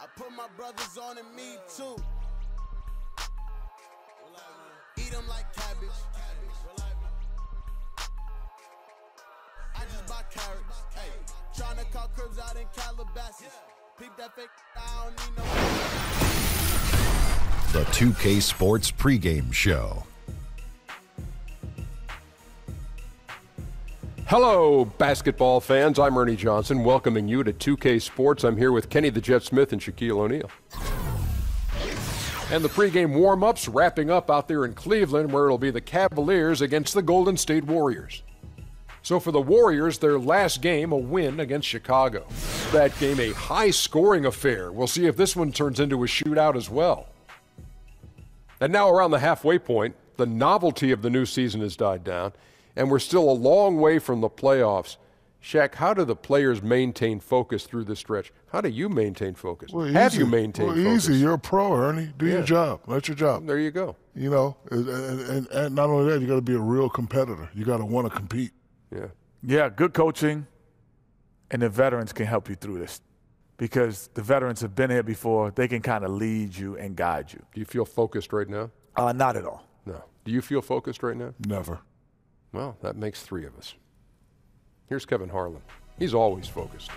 I put my brothers on and me too. Eat them like cabbage. I just buy carrots. Hey, tryna call cribs out in Calabasas. Peep that fake, I don't need no. The 2K Sports pregame show. Hello, basketball fans. I'm Ernie Johnson, welcoming you to 2K Sports. I'm here with Kenny the Jet Smith and Shaquille O'Neal. And the pregame warm-ups wrapping up out there in Cleveland, where it'll be the Cavaliers against the Golden State Warriors. So for the Warriors, their last game, a win against Chicago. That game, a high-scoring affair. We'll see if this one turns into a shootout as well. And now around the halfway point, the novelty of the new season has died down, and we're still a long way from the playoffs. Shaq, how do the players maintain focus through this stretch? How do you maintain focus? Well, Have you maintained focus? Easy. You're a pro, Ernie. Do your job. That's your job. There you go. You know, and not only that, you got to be a real competitor. You got to want to compete. Yeah, good coaching, and the veterans can help you through this because the veterans have been here before. They can kind of lead you and guide you. Do you feel focused right now? Not at all. No. Do you feel focused right now? Never. Well, that makes three of us. Here's Kevin Harlan. He's always focused.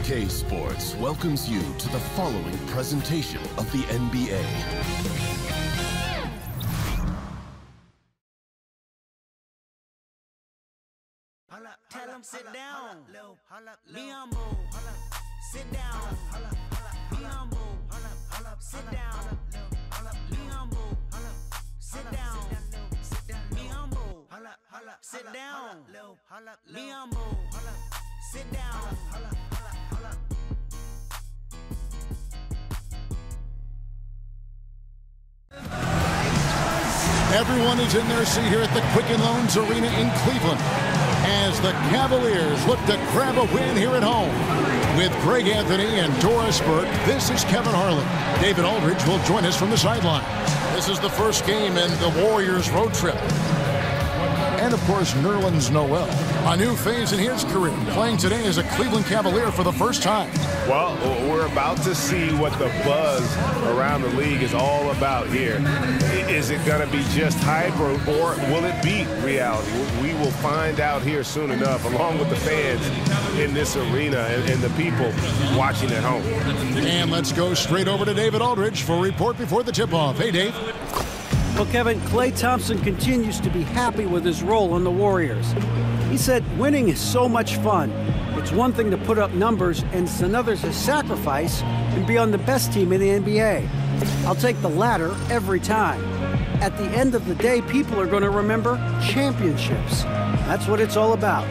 K Sports welcomes you to the following presentation of the NBA. Tell them sit down. Be humble. Sit down. Be humble. Sit down. Be humble. Sit down. Be humble. Sit down. Be humble. Sit down. Everyone is in their seat here at the Quicken Loans Arena in Cleveland as the Cavaliers look to grab a win here at home. With Greg Anthony and Doris Burke, this is Kevin Harlan. David Aldridge will join us from the sideline. This is the first game in the Warriors road trip. And, of course, Nerlens Noel, a new phase in his career, playing today as a Cleveland Cavalier for the first time. Well, we're about to see what the buzz around the league is all about here. Is it going to be just hype or will it be reality? We will find out here soon enough, along with the fans in this arena and the people watching at home. And let's go straight over to David Aldridge for a report before the tip-off. Hey, Dave. Well, Kevin, Klay Thompson continues to be happy with his role on the Warriors. He said winning is so much fun. It's one thing to put up numbers, and it's another to sacrifice and be on the best team in the NBA. I'll take the latter every time. At the end of the day, people are going to remember championships. That's what it's all about.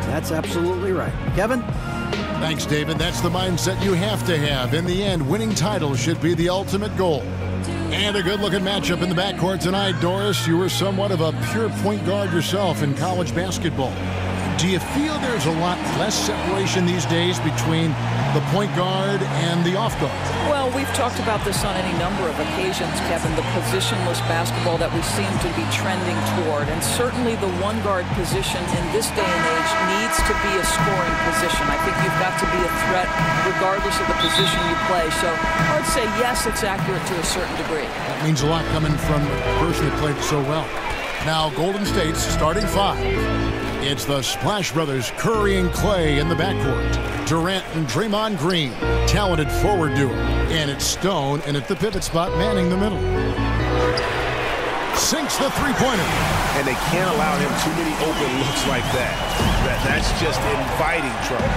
That's absolutely right. Kevin? Thanks, David. That's the mindset you have to have. In the end, winning titles should be the ultimate goal. And a good-looking matchup in the backcourt tonight. Doris, you were somewhat of a pure point guard yourself in college basketball. Do you feel there's a lot less separation these days between the point guard and the off guard? Well, we've talked about this on any number of occasions, Kevin, the positionless basketball that we seem to be trending toward. And certainly the one guard position in this day and age needs to be a scoring position. I think you've got to be a threat regardless of the position you play. So I would say, yes, it's accurate to a certain degree. That means a lot coming from the person who played so well. Now, Golden State's starting five. It's the Splash Brothers, Curry and Klay in the backcourt. Durant and Draymond Green, talented forward duo. And it's Stone, and at the pivot spot, manning the middle. Sinks the three-pointer. And they can't allow him too many open looks like that. That's just inviting trouble.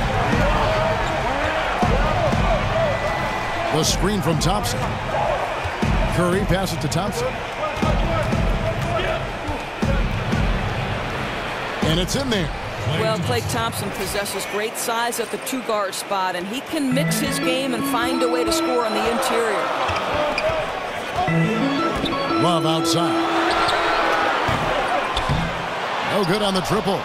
The screen from Thompson. Curry passes to Thompson. And it's in there. Well, Klay Thompson possesses great size at the two-guard spot, and he can mix his game and find a way to score on the interior. Love outside. No good on the triple.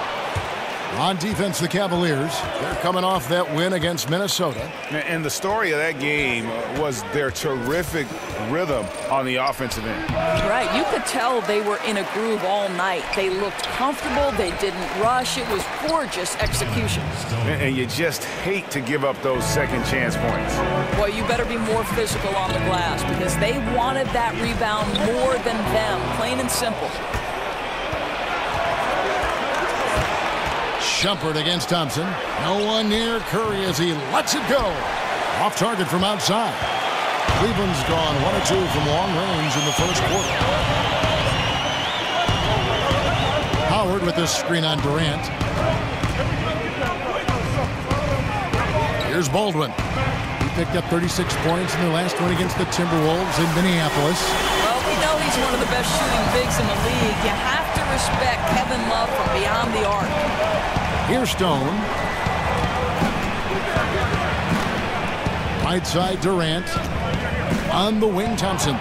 On defense, the Cavaliers, they're coming off that win against Minnesota. And the story of that game was their terrific rhythm on the offensive end. Right, you could tell they were in a groove all night. They looked comfortable, they didn't rush. It was gorgeous execution. And you just hate to give up those second chance points. Well, you better be more physical on the glass because they wanted that rebound more than them, plain and simple. Shumpert against Thompson. No one near Curry as he lets it go. Off target from outside. Cleveland's gone 1 or 2 from long range in the first quarter. Howard with this screen on Durant. Here's Baldwin. He picked up 36 points in their last one against the Timberwolves in Minneapolis. Well, we know he's one of the best shooting bigs in the league. You have to respect Kevin Love from beyond the arc. Here's Stone. Right side Durant. On the wing, Thompson.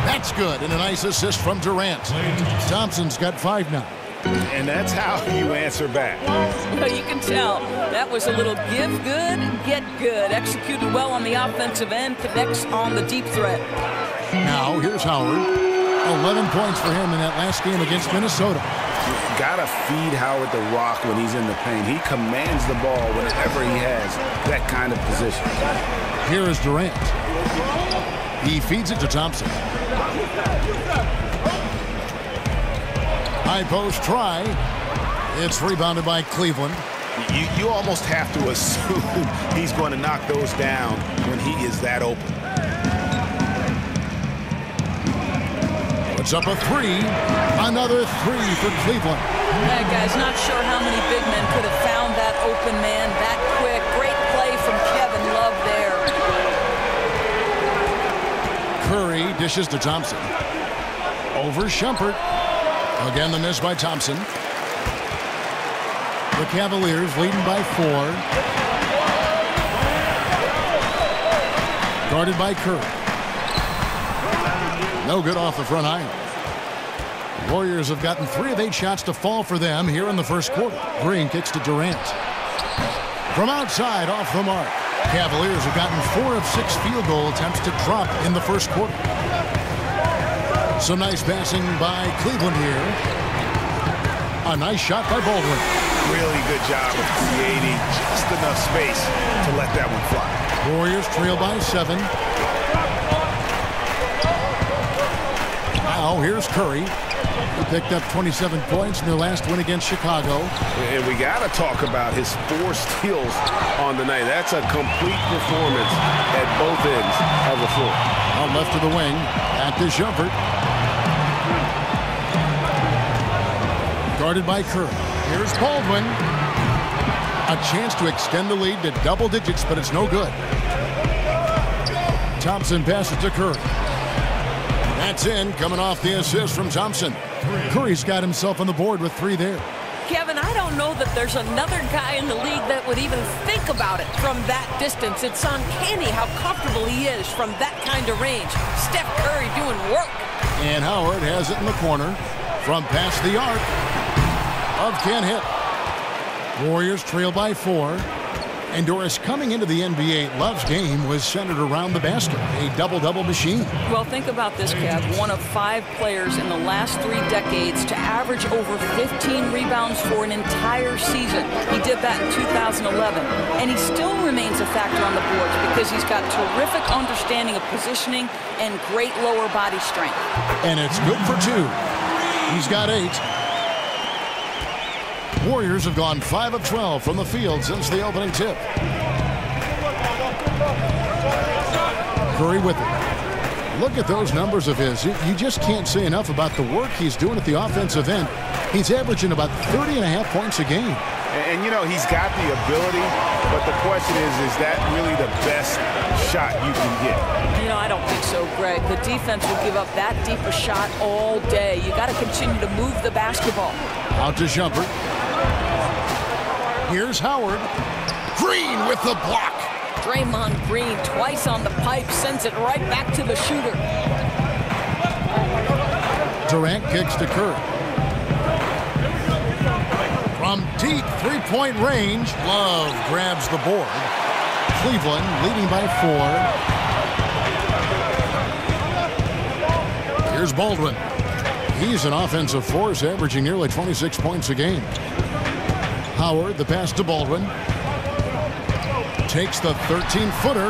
That's good, and a nice assist from Durant. Thompson's got 5 now. And that's how you answer back. Well, you can tell that was a little give good, get good. Executed well on the offensive end, connects on the deep threat. Now, here's Howard. 11 points for him in that last game against Minnesota. You've got to feed Howard the rock when he's in the paint. He commands the ball whenever he has that kind of position. Here is Durant. He feeds it to Thompson. High post try. It's rebounded by Cleveland. You almost have to assume he's going to knock those down when he is that open. Puts up a 3. Another 3 for Cleveland. Yeah, guys, not sure how many big men could have found that open man that quick. Great play from Kevin Love there. Curry dishes to Thompson. Over Shumpert. Again, the miss by Thompson. The Cavaliers leading by 4. Guarded by Curry. No good off the front iron. Warriors have gotten 3 of 8 shots to fall for them here in the first quarter. Green kicks to Durant. From outside, off the mark. Cavaliers have gotten 4 of 6 field goal attempts to drop in the first quarter. Some nice passing by Cleveland here. A nice shot by Baldwin. Really good job of creating just enough space to let that one fly. Warriors trail by 7. Now here's Curry. He picked up 27 points in their last win against Chicago. And we got to talk about his 4 steals on the night. That's a complete performance at both ends of the floor. Out left to the wing. At the Shumpert. Guarded by Curry. Here's Baldwin. A chance to extend the lead to double digits, but it's no good. Thompson passes to Curry. That's in, coming off the assist from Thompson. Curry's got himself on the board with 3 there. Kevin, I don't know that there's another guy in the league that would even think about it from that distance. It's uncanny how comfortable he is from that kind of range. Steph Curry doing work. And Howard has it in the corner from past the arc. Love can't hit. Warriors trail by 4. And Doris, coming into the NBA, Love's game was centered around the basket, a double-double machine. Well, think about this, Kev. One of 5 players in the last 3 decades to average over 15 rebounds for an entire season. He did that in 2011. And he still remains a factor on the boards because he's got terrific understanding of positioning and great lower body strength. And it's good for 2. He's got 8. Warriors have gone 5 of 12 from the field since the opening tip. Curry with it. Look at those numbers of his. You just can't say enough about the work he's doing at the offensive end. He's averaging about 30.5 points a game. And you know, he's got the ability, but the question is that really the best shot you can get? You know, I don't think so, Greg. The defense will give up that deep a shot all day. You got to continue to move the basketball. Out to Shumpert. Here's Howard. Green with the block. Draymond Green twice on the pipe, sends it right back to the shooter. Durant kicks to Curry. From deep three-point range, Love grabs the board. Cleveland leading by 4. Here's Baldwin. He's an offensive force, averaging nearly 26 points a game. Howard, the pass to Baldwin. Takes the 13-footer.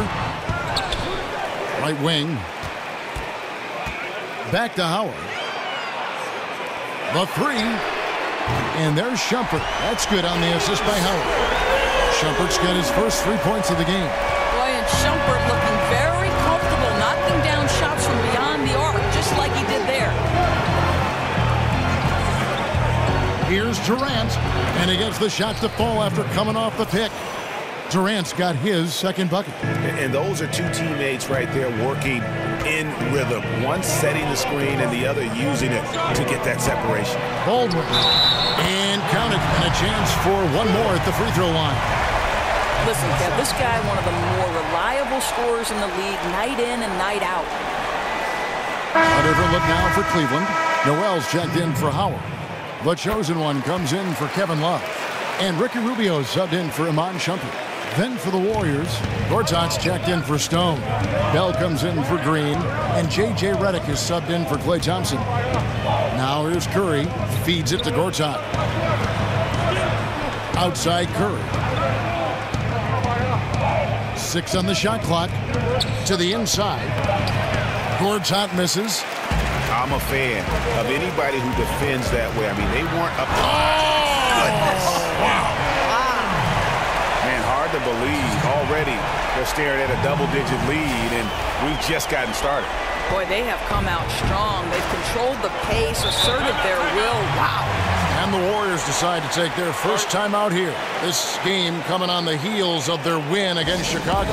Right wing. Back to Howard. The 3. And there's Shumpert. That's good on the assist by Howard. Shumpert's got his first 3 points of the game. Boy, and Shumpert looking very comfortable, knocking down shots from beyond the arc, just like he did there. Here's Durant, and he gets the shot to fall after coming off the pick. Durant's got his second bucket. And those are two teammates right there working in rhythm. One setting the screen and the other using it to get that separation. Baldwin. And counted. And a chance for one more at the free throw line. Listen, Kev, this guy, one of the more reliable scorers in the league, night in and night out. A different look now for Cleveland. Noel's checked in for Howard. The chosen one comes in for Kevin Love. And Ricky Rubio subbed in for Iman Shumpert. Then for the Warriors, Gortat's checked in for Stone. Bell comes in for Green. And J.J. Redick is subbed in for Klay Thompson. Now here's Curry. Feeds it to Gortat. Outside Curry. 6 on the shot clock. To the inside. Gortat misses. I'm a fan of anybody who defends that way. I mean, they weren't up to goodness. Wow. Man, hard to believe. Already they're staring at a double-digit lead, and we've just gotten started. Boy, they have come out strong. They've controlled the pace, asserted their will. Wow. And the Warriors decide to take their first time out here. This game coming on the heels of their win against Chicago.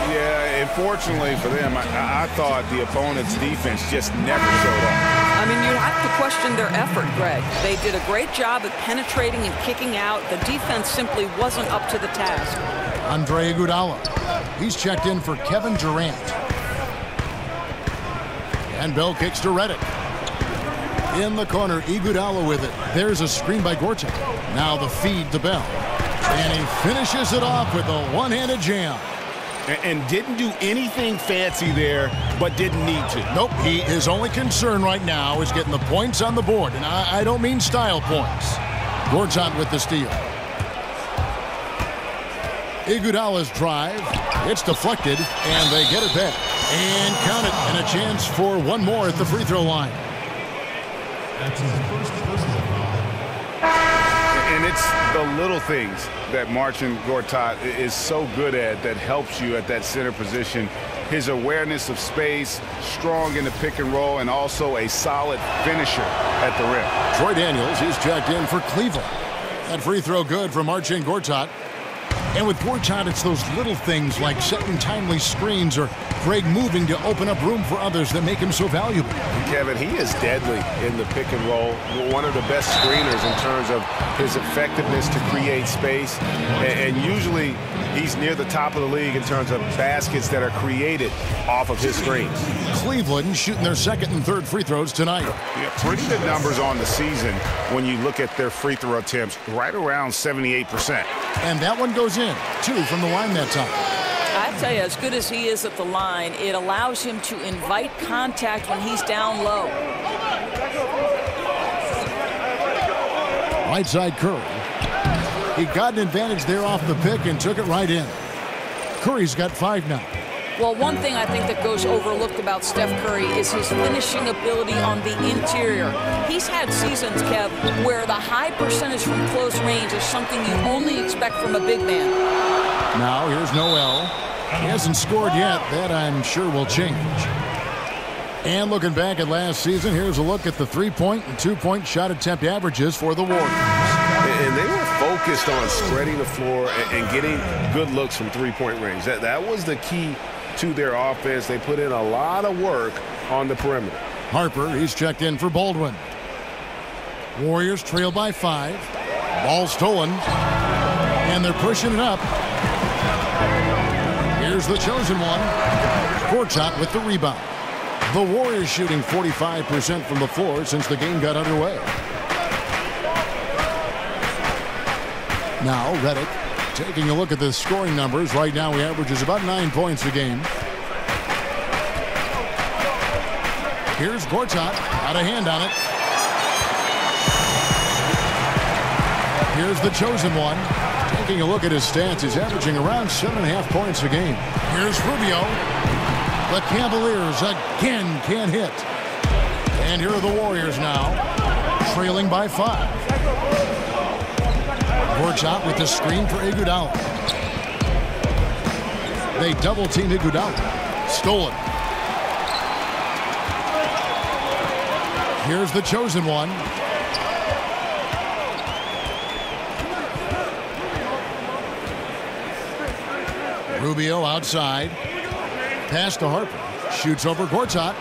Yeah, unfortunately for them, I thought the opponent's defense just never showed up. I mean, you have to question their effort, Greg. They did a great job at penetrating and kicking out. The defense simply wasn't up to the task. Andre Iguodala. He's checked in for Kevin Durant. And Bell kicks to Redick. In the corner, Iguodala with it. There's a screen by Gortat. Now the feed to Bell. And he finishes it off with a one-handed jam. And didn't do anything fancy there, but didn't need to. Nope, his only concern right now is getting the points on the board. And I don't mean style points. Gortat with the steal. Iguodala's drive. It's deflected, and they get it back. And count it, and a chance for one more at the free throw line. And it's the little things that Marcin Gortat is so good at that helps you at that center position. His awareness of space, strong in the pick and roll, and also a solid finisher at the rim. Troy Daniels, he's checked in for Cleveland. That free throw good for Marcin Gortat. And with Gortat, it's those little things like setting timely screens or Greg moving to open up room for others that make him so valuable. Kevin, he is deadly in the pick and roll. One of the best screeners in terms of his effectiveness to create space. And usually he's near the top of the league in terms of baskets that are created off of his screens. Cleveland shooting their second and third free throws tonight. Yeah, pretty good numbers on the season when you look at their free throw attempts, right around 78%. And that one goes in. 2 from the line that time. I tell you, as good as he is at the line, it allows him to invite contact when he's down low. Right side Curry. He got an advantage there off the pick and took it right in. Curry's got 5 now. Well, one thing I think that goes overlooked about Steph Curry is his finishing ability on the interior. He's had seasons, Kev, where the high percentage from close range is something you only expect from a big man. Now here's Noel. He hasn't scored yet. That I'm sure will change. And looking back at last season, here's a look at the 3-point and 2-point shot attempt averages for the Warriors. And they were focused on spreading the floor and getting good looks from 3-point range. That was the key to their offense. They put in a lot of work on the perimeter. Harper, he's checked in for Baldwin. Warriors trail by 5. Ball stolen. And they're pushing it up. Here's the chosen one. Gortat with the rebound. The Warriors shooting 45% from the floor since the game got underway. Now Reddick taking a look at the scoring numbers. Right now he averages about 9 points a game. Here's Gortat, got a hand on it. Here's the chosen one. Taking a look at his stats, he's averaging around 7.5 points a game. Here's Rubio. The Cavaliers again can't hit. And here are the Warriors now, trailing by 5. Gortat with the screen for Iguodala. They double team Iguodala. Stolen. Here's the chosen one. Rubio outside. Pass to Harper. Shoots over Gortat.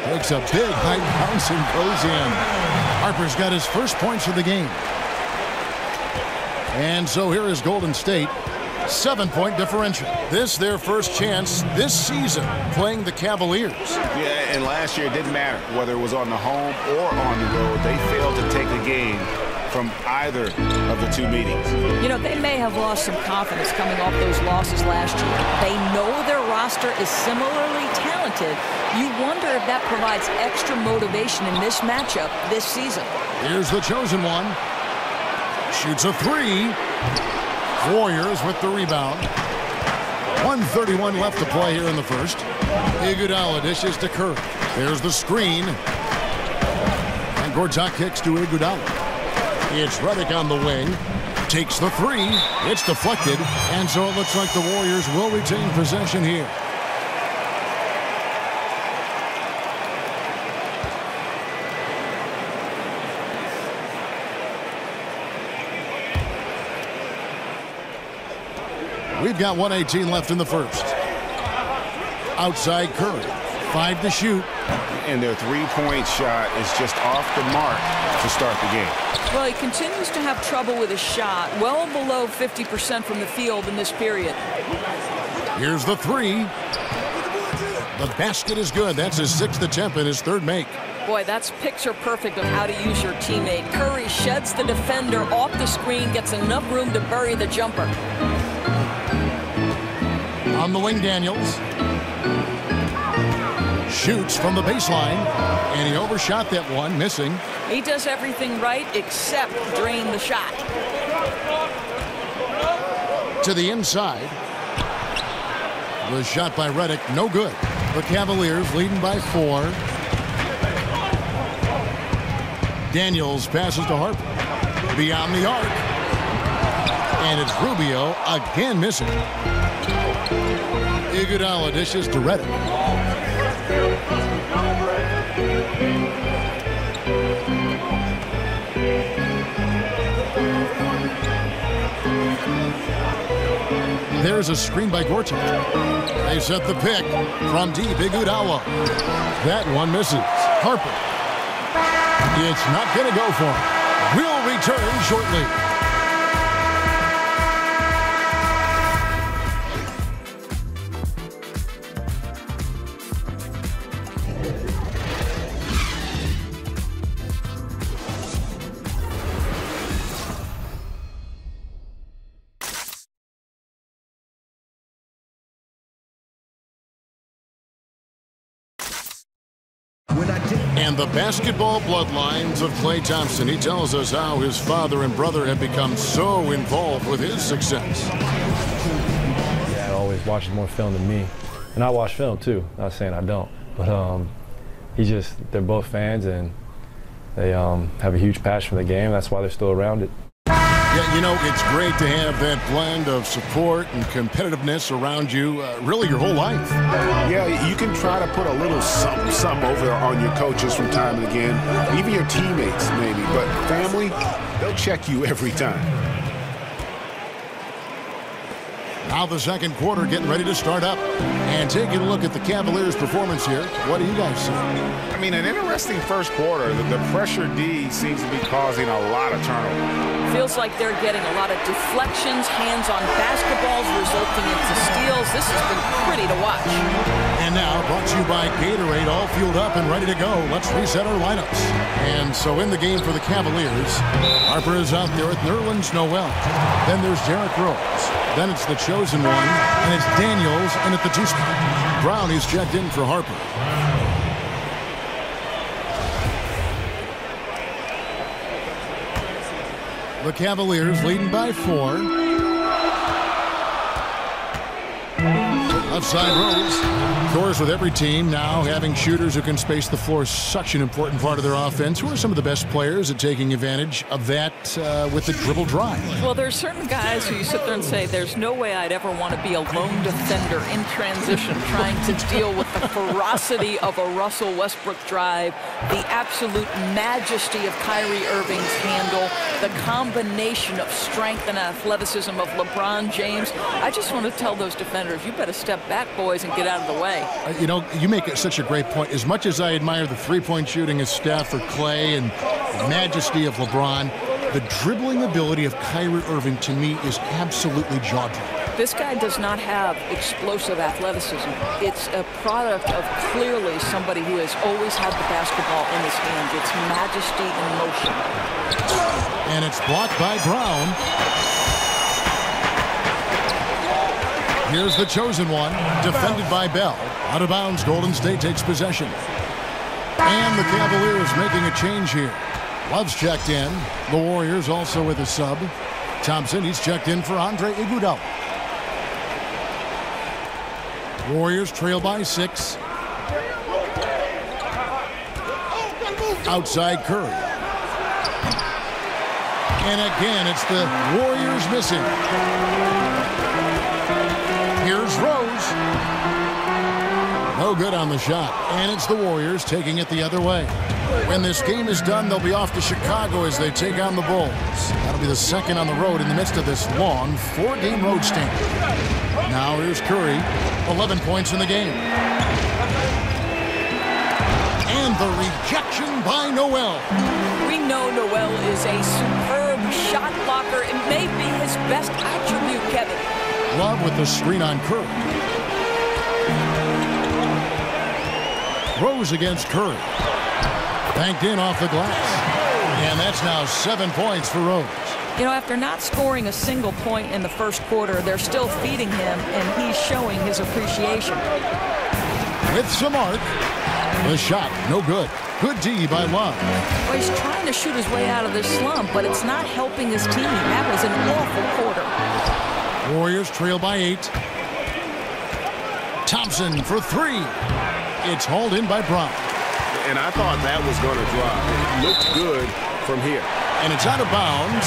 Takes a big high bounce and goes in. Harper's got his first points of the game. And so here is Golden State. 7-point differential. This their first chance this season playing the Cavaliers. Yeah, and last year it didn't matter whether it was on the home or on the road. They failed to take the game from either of the two meetings. You know, they may have lost some confidence coming off those losses last year. They know their roster is similarly talented. You wonder if that provides extra motivation in this matchup this season. Here's the chosen one. Shoots a 3. Warriors with the rebound. 1:31 left to play here in the first. Iguodala dishes to Curry. There's the screen. And Gortat kicks to Iguodala. It's Reddick on the wing. Takes the 3. It's deflected. And so it looks like the Warriors will retain possession here. We've got 1:18 left in the first. Outside Curry. 5 to shoot. And their three-point shot is just off the mark to start the game. Well, he continues to have trouble with his shot. Well below 50% from the field in this period. Here's the 3. The basket is good. That's his 6th attempt and his 3rd make. Boy, that's picture perfect of how to use your teammate. Curry sheds the defender off the screen, gets enough room to bury the jumper. On the wing, Daniels. Shoots from the baseline, and he overshot that one, missing. He does everything right except drain the shot. To the inside. The shot by Reddick, no good. The Cavaliers leading by 4. Daniels passes to Harper. Beyond the arc. And it's Rubio again missing. Iguodala dishes to Reddick. There's a screen by Gortat. They set the pick from deep. Iguodala. That one misses. Harper. It's not going to go for him. We'll return shortly. And the basketball bloodlines of Klay Thompson. He tells us how his father and brother have become so involved with his success. Dad always watches more film than me. And I watch film too. Not saying I don't. But they're both fans and they have a huge passion for the game. That's why they're still around it. Yeah, you know, it's great to have that blend of support and competitiveness around you really your whole life. Yeah, you can try to put a little something over on your coaches from time and again, even your teammates maybe, but family, they'll check you every time. Now the second quarter getting ready to start up. And taking a look at the Cavaliers' performance here, what do you guys see? I mean, an interesting first quarter. The pressure D seems to be causing a lot of turnover. Feels like they're getting a lot of deflections, hands on basketballs resulting into steals. This has been pretty to watch. And now, brought to you by Gatorade, all fueled up and ready to go. Let's reset our lineups. And so in the game for the Cavaliers, Harper is out there with Nerlens Noel. Then there's Derrick Rose. Then it's the chosen one, and it's Daniels in at the 2 spot. Brown is checked in for Harper. The Cavaliers leading by 4. Outside Rose. Doors with every team now having shooters who can space the floor is such an important part of their offense. Who are some of the best players at taking advantage of that with the dribble drive? Well, there's certain guys who you sit there and say, there's no way I'd ever want to be a lone defender in transition trying to deal with the ferocity of a Russell Westbrook drive, the absolute majesty of Kyrie Irving's handle, the combination of strength and athleticism of LeBron James. I just want to tell those defenders, you better step back, boys, and get out of the way. You know, you make such a great point. As much as I admire the three-point shooting of Steph or Clay and the majesty of LeBron, the dribbling ability of Kyrie Irving, to me, is absolutely jaw-dropping. This guy does not have explosive athleticism. It's a product of clearly somebody who has always had the basketball in his hands. It's majesty in motion. And it's blocked by Brown. Here's the chosen one, defended by Bell. Out of bounds, Golden State takes possession. And the Cavaliers making a change here. Love's checked in. The Warriors also with a sub. Thompson, he's checked in for Andre Iguodala. Warriors trail by 6. Outside Curry. And again, it's the Warriors missing. Here's Rose. No good on the shot. And it's the Warriors taking it the other way. When this game is done, they'll be off to Chicago as they take on the Bulls. That'll be the second on the road in the midst of this long 4-game road stint. Now here's Curry. 11 points in the game. And the rejection by Noel. We know Noel is a superb shot blocker. It may be his best attribute, Kevin. Love with the screen on Curry. Rose against Curry. Banked in off the glass. And that's now 7 points for Rose. You know, after not scoring a single point in the first quarter, they're still feeding him, and he's showing his appreciation. With some arc. The shot, no good. Good D by Love. Well, he's trying to shoot his way out of this slump, but it's not helping his team. That was an awful quarter. Warriors trail by 8. Thompson for 3. It's hauled in by Brown. And I thought that was going to drop. It looked good from here. And it's out of bounds.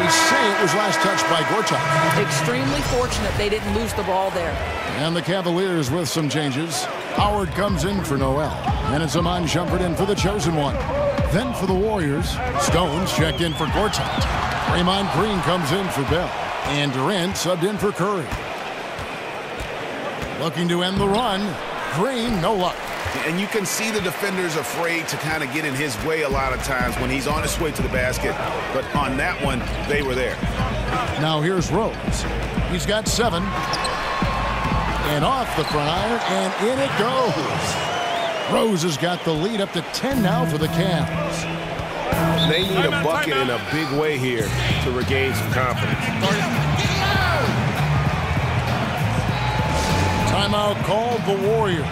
They say it was last touched by Gortat. Extremely fortunate they didn't lose the ball there. And the Cavaliers with some changes. Howard comes in for Noel. And it's Iman Shumpert in for the chosen one. Then for the Warriors, Stones checked in for Gortat. Draymond Green comes in for Bell. And Durant subbed in for Curry. Looking to end the run. Green, no luck. And you can see the defenders afraid to kind of get in his way a lot of times when he's on his way to the basket. But on that one, they were there. Now here's Rose. He's got 7. And off the front iron, and in it goes. Rose has got the lead up to 10 now for the Cavs. They need a bucket in a big way here to regain some confidence. Timeout called the Warriors.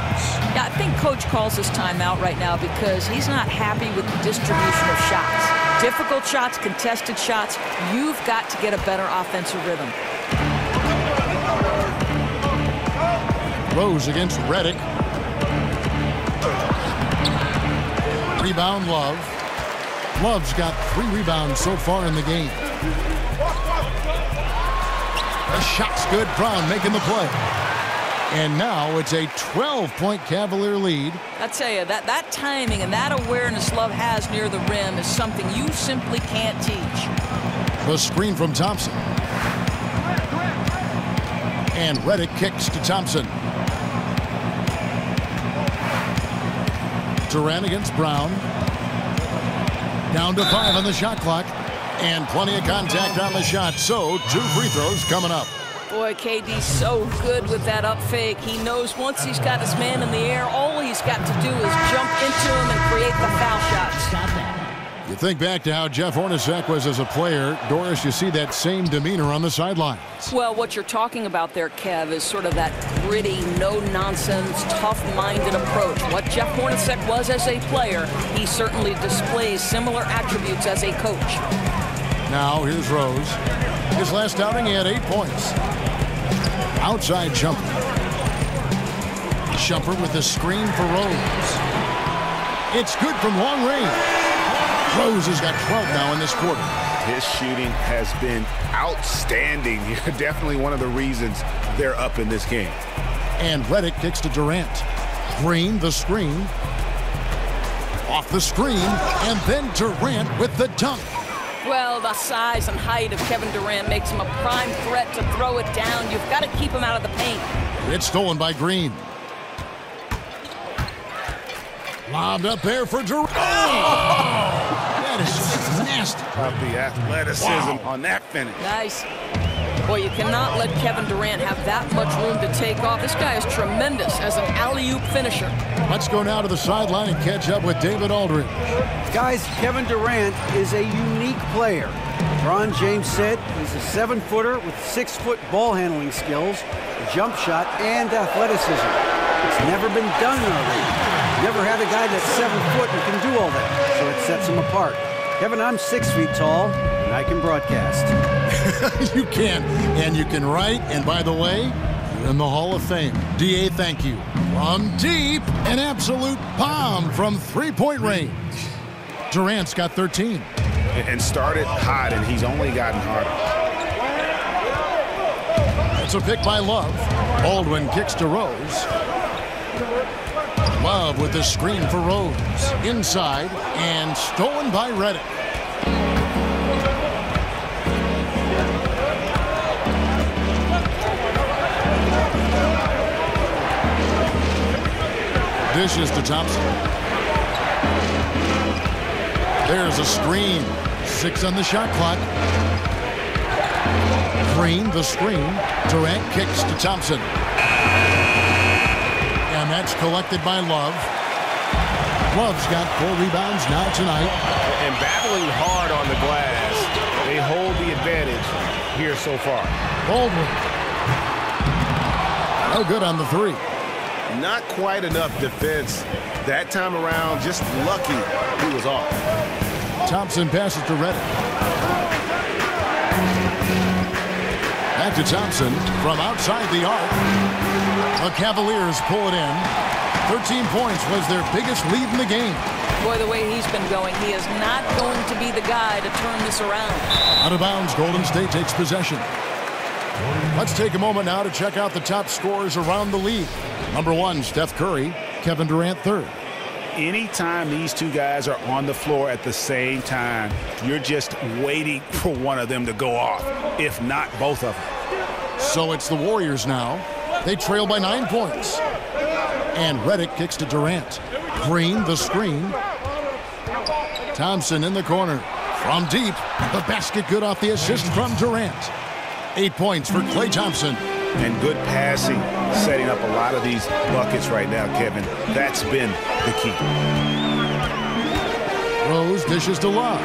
Yeah, I think Coach calls his timeout right now because he's not happy with the distribution of shots. Difficult shots, contested shots. You've got to get a better offensive rhythm. Rose against Redick. Rebound, Love. Love's got 3 rebounds so far in the game. The shot's good. Brown making the play. And now it's a 12-point Cavalier lead. I tell you, that timing and that awareness Love has near the rim is something you simply can't teach. The screen from Thompson. And Redick kicks to Thompson. Durant against Brown. Down to 5 on the shot clock. And plenty of contact on the shot. So 2 free throws coming up. Boy, KD's so good with that up fake. He knows once he's got his man in the air, all he's got to do is jump into him and create the foul shots. You think back to how Jeff Hornacek was as a player. Doris, you see that same demeanor on the sidelines. Well, what you're talking about there, Kev, is sort of that gritty, no-nonsense, tough-minded approach. What Jeff Hornacek was as a player, he certainly displays similar attributes as a coach. Now, here's Rose. His last outing, he had 8 points. Outside Shumpert. Shumpert with the screen for Rose. It's good from long range. Rose has got 12 now in this quarter. His shooting has been outstanding. Definitely one of the reasons they're up in this game. And Redick kicks to Durant. Green, the screen. Off the screen, and then Durant with the dunk. Well, the size and height of Kevin Durant makes him a prime threat to throw it down. You've got to keep him out of the paint. It's stolen by Green. Lobbed up there for Durant. Oh! That is just nasty. Of the athleticism on that finish. Nice. Boy, you cannot let Kevin Durant have that much room to take off. This guy is tremendous as an alley-oop finisher. Let's go now to the sideline and catch up with David Aldridge. Guys, Kevin Durant is a unique player. Ron James said he's a 7-footer with 6-foot ball handling skills, a jump shot, and athleticism. It's never been done in our league. Never had a guy that's 7 foot and can do all that, so it sets him apart. Kevin, I'm 6 feet tall, and I can broadcast. You can, and you can write, and by the way, you're in the Hall of Fame. D.A., thank you. From deep, an absolute bomb from three-point range. Durant's got 13. And started hot, and he's only gotten harder. It's a pick by Love. Baldwin kicks to Rose. Love with the screen for Rose. Inside, and stolen by Redick. Dishes to Thompson. There's a screen. 6 on the shot clock. Green, the screen. Durant kicks to Thompson. And that's collected by Love. Love's got 4 rebounds now tonight. And battling hard on the glass. They hold the advantage here so far. Baldwin. No good on the 3. Not quite enough defense that time around. Just lucky he was off. Thompson passes to Redick. Back to Thompson from outside the arc. The Cavaliers pull it in. 13 points was their biggest lead in the game. Boy, the way he's been going, he is not going to be the guy to turn this around. Out of bounds, Golden State takes possession. Let's take a moment now to check out the top scorers around the league. Number 1, Steph Curry. Kevin Durant, 3rd. Anytime these two guys are on the floor at the same time, you're just waiting for one of them to go off, if not both of them. So it's the Warriors now. They trail by 9 points. And Redick kicks to Durant. Green, the screen. Thompson in the corner. From deep, the basket good off the assist from Durant. 8 points for Klay Thompson. And good passing, setting up a lot of these buckets right now, Kevin. That's been the key. Rose dishes to Love.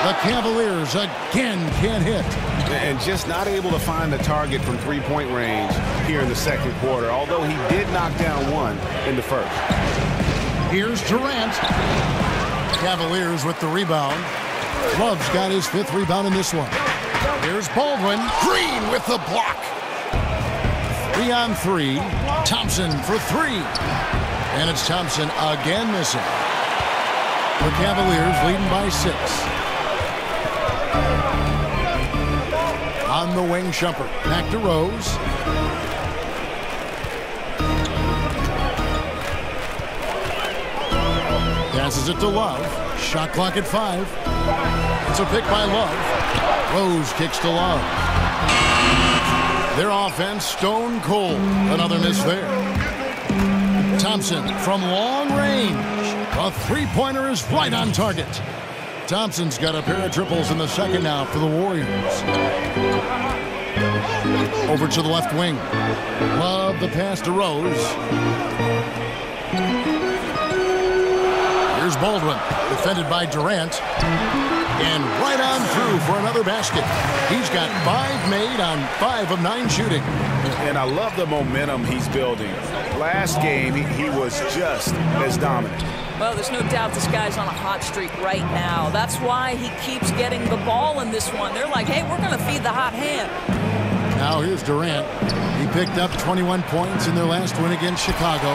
The Cavaliers again can't hit. And just not able to find the target from three-point range here in the second quarter, although he did knock down one in the first. Here's Durant. Cavaliers with the rebound. Love's got his 5th rebound in this one. Here's Baldwin. Green with the block. 3 on 3. Thompson for 3. And it's Thompson again missing. The Cavaliers leading by 6. On the wing, Shumpert. Back to Rose. Passes it to Love. Shot clock at 5. It's a pick by Love. Rose kicks to Love. Their offense stone cold. Another miss there. Thompson from long range. A 3-pointer is right on target. Thompson's got a pair of triples in the second now for the Warriors. Over to the left wing. Love the pass to Rose. Here's Baldwin, defended by Durant. And right on through for another basket. He's got 5 made on 5 of 9 shooting. And I love the momentum he's building. Last game, he was just as dominant. Well, there's no doubt this guy's on a hot streak right now. That's why he keeps getting the ball in this one. They're like, hey, we're going to feed the hot hand. Now here's Durant. He picked up 21 points in their last win against Chicago.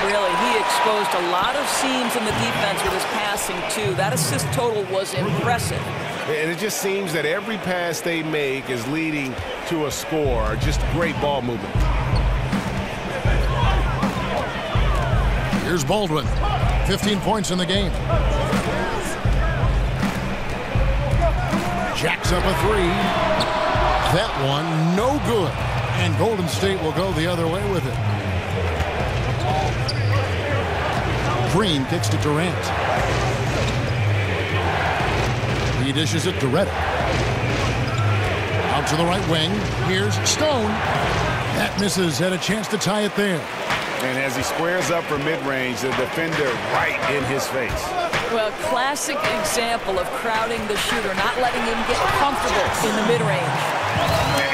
Really, he exposed a lot of seams in the defense with his passing, too. That assist total was impressive. And it just seems that every pass they make is leading to a score. Just great ball movement. Here's Baldwin. 15 points in the game. Jacks up a 3. That one, no good. And Golden State will go the other way with it. Green kicks to Durant. He dishes it to Reddick. Out to the right wing. Here's Stone. That misses. Had a chance to tie it there. And as he squares up for mid-range, the defender right in his face. Well, classic example of crowding the shooter, not letting him get comfortable in the mid-range.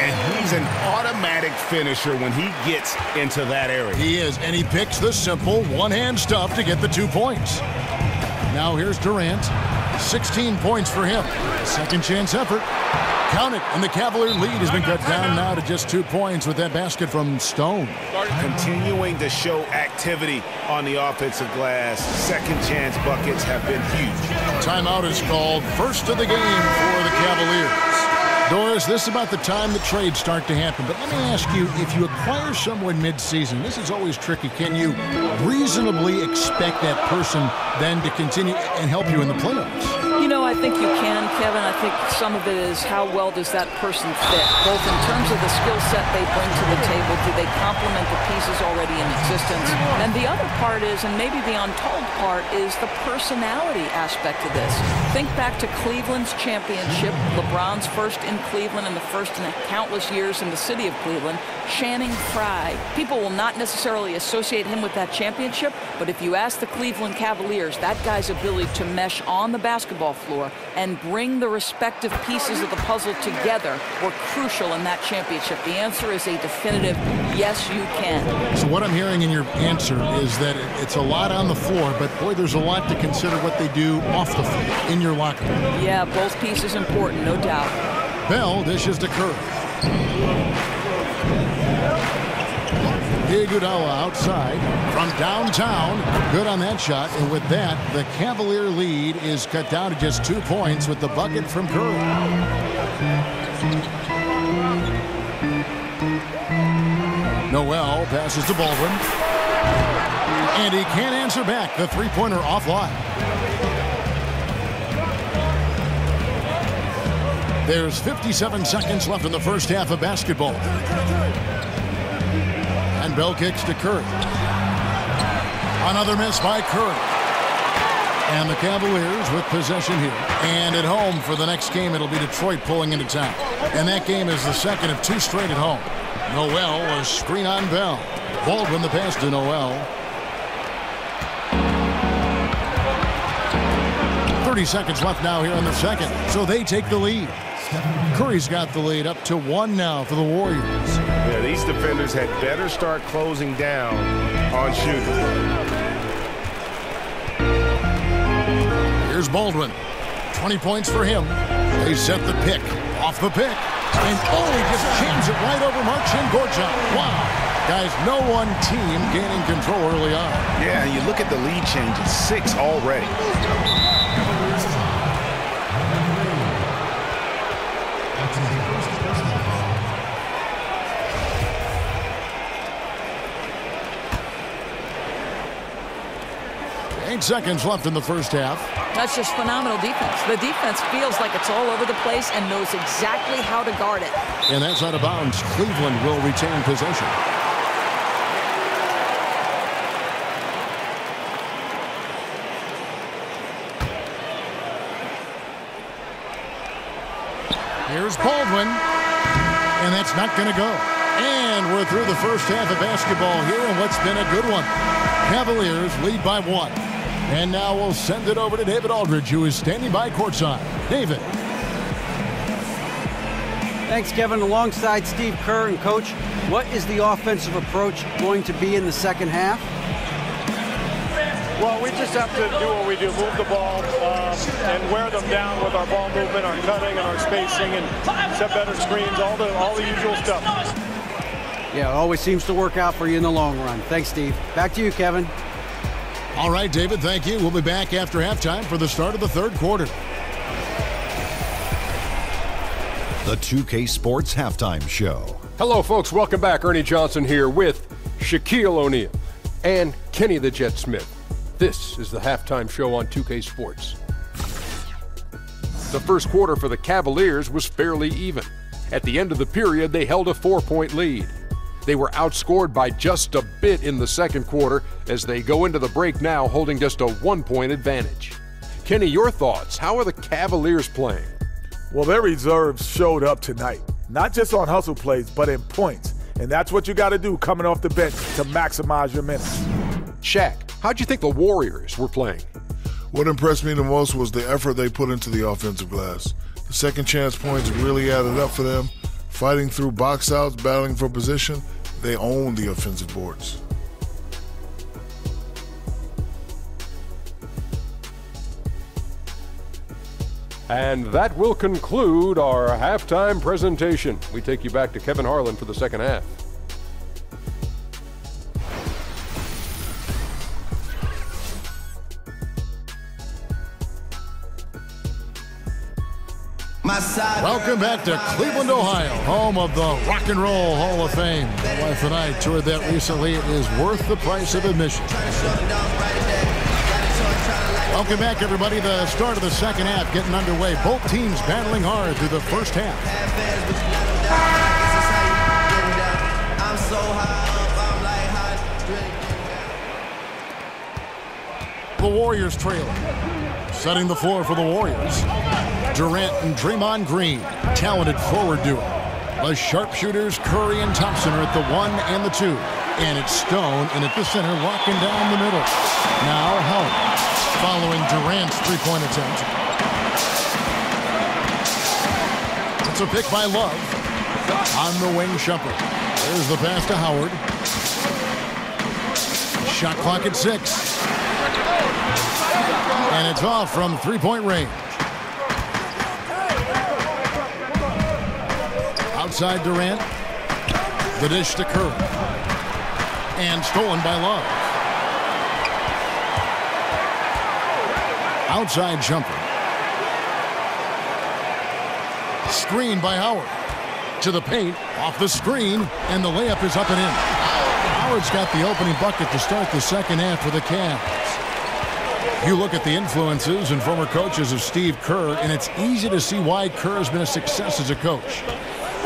And he's an automatic finisher when he gets into that area. He is, and he picks the simple one-hand stuff to get the 2 points. Now here's Durant. 16 points for him. Second chance effort. Count it, and the Cavalier lead has been cut down now to just 2 points with that basket from Stone. Continuing to show activity on the offensive glass. Second chance buckets have been huge. Timeout is called. First of the game for the Cavaliers. Doris, this is about the time the trades start to happen. But let me ask you, if you acquire someone mid-season, this is always tricky. Can you reasonably expect that person then to continue and help you in the playoffs? You know, I think you can, Kevin. I think some of it is how well does that person fit, both in terms of the skill set they bring to the table, do they complement the pieces already in existence, and the other part is, and maybe the untold part, is the personality aspect of this. Think back to Cleveland's championship, LeBron's first in Cleveland and the first in countless years in the city of Cleveland, Channing Frye. People will not necessarily associate him with that championship, but if you ask the Cleveland Cavaliers, that guy's ability to mesh on the basketball floor and bring the respective pieces of the puzzle together were crucial in that championship. The answer is a definitive yes, you can. So what I'm hearing in your answer is that it's a lot on the floor, but boy, there's a lot to consider what they do off the floor in your locker room. Yeah, both pieces important, no doubt. Bell dishes to Curry. Iguodala outside from downtown. Good on that shot. And with that, the Cavalier lead is cut down to just 2 points with the bucket from Curry. Noel passes to Baldwin. And he can't answer back. The three-pointer offline. There's 57 seconds left in the first half of basketball. And Bell kicks to Curry. Another miss by Curry. And the Cavaliers with possession here. And at home for the next game, it'll be Detroit pulling into town. And that game is the second of 2 straight at home. Noel, a screen on Bell. Baldwin the pass to Noel. 30 seconds left now here in the second. So they take the lead. Curry's got the lead up to 1 now for the Warriors. Yeah, these defenders had better start closing down on shooting. Here's Baldwin. 20 points for him. They set the pick. Off the pick. And he just jams it right over Marcin Gortat. Wow. Guys, no one team gaining control early on. Yeah, you look at the lead changes. 6 already. 8 seconds left in the first half. That's just phenomenal defense. The defense feels like it's all over the place and knows exactly how to guard it. And that's out of bounds. Cleveland will retain possession. Here's Baldwin. And that's not going to go. And we're through the first half of basketball here in what's been a good one. Cavaliers lead by 1. And now we'll send it over to David Aldridge, who is standing by courtside. David. Thanks, Kevin. Alongside Steve Kerr and Coach, what is the offensive approach going to be in the second half? Well, we just have to do what we do, move the ball and wear them down with our ball movement, our cutting, and our spacing, and set better screens, all the usual stuff. Yeah, it always seems to work out for you in the long run. Thanks, Steve. Back to you, Kevin. All right, David, thank you. We'll be back after halftime for the start of the third quarter. The 2K Sports Halftime Show. Hello, folks. Welcome back. Ernie Johnson here with Shaquille O'Neal and Kenny the Jet Smith. This is the halftime show on 2K Sports. The first quarter for the Cavaliers was fairly even. At the end of the period, they held a 4-point lead. They were outscored by just a bit in the second quarter as they go into the break now holding just a 1-point advantage. Kenny, your thoughts? How are the Cavaliers playing? Well, their reserves showed up tonight, not just on hustle plays, but in points. And that's what you got to do coming off the bench to maximize your minutes. Shaq, how'd you think the Warriors were playing? What impressed me the most was the effort they put into the offensive glass. The second chance points really added up for them. Fighting through box outs, battling for position, they owned the offensive boards. And that will conclude our halftime presentation. We take you back to Kevin Harlan for the second half. Welcome back to Cleveland, Ohio, home of the Rock and Roll Hall of Fame. My wife and I toured that recently. It is worth the price of admission. Welcome back, everybody. The start of the second half getting underway. Both teams battling hard through the first half. The Warriors trailing. Setting the floor for the Warriors. Durant and Draymond Green, talented forward duo. The sharpshooters Curry and Thompson are at the 1 and the 2. And it's Stone in at the center, locking down the middle. Now Howard, following Durant's three-point attempt. It's a pick by Love. On the wing, Shumpert. There's the pass to Howard. Shot clock at 6. And it's off from three-point range. Outside Durant. The dish to Curry. And stolen by Love. Outside jumper. Screen by Howard. To the paint. Off the screen. And the layup is up and in. Howard's got the opening bucket to start the second half for the Cavs. You look at the influences and former coaches of Steve Kerr, and it's easy to see why Kerr has been a success as a coach.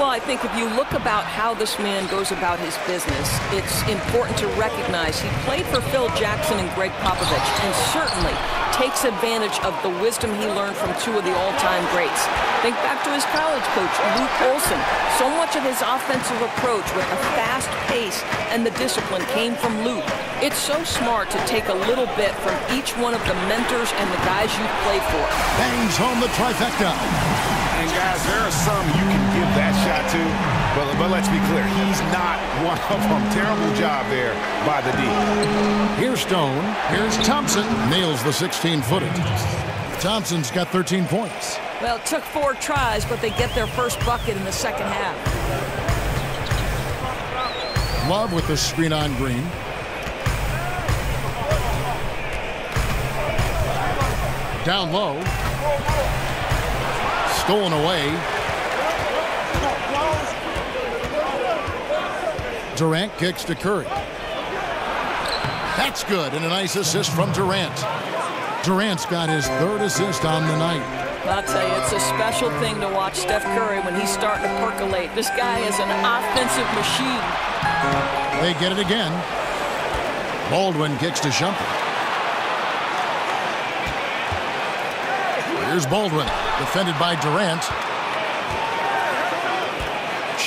Well, I think if you look about how this man goes about his business, it's important to recognize he played for Phil Jackson and Greg Popovich, and certainly takes advantage of the wisdom he learned from two of the all-time greats. Think back to his college coach, Luke Olson. So much of his offensive approach with a fast pace and the discipline came from Luke. It's so smart to take a little bit from each one of the mentors and the guys you've played for. Bangs home the trifecta. And guys, there are some you can give that shot to, but let's be clear, he's not one of them. Terrible job there by the D. Here's Stone. Here's Thompson. Nails the 16-footer. Thompson's got 13 points. Well, it took 4 tries, but they get their first bucket in the second half. Love with the screen on Green. Down low. Stolen away. Durant kicks to Curry. That's good, and a nice assist from Durant. Durant's got his 3rd assist on the night. I'll tell you, it's a special thing to watch Steph Curry when he's starting to percolate. This guy is an offensive machine. They get it again. Baldwin kicks to Shumpert. Here's Baldwin, defended by Durant.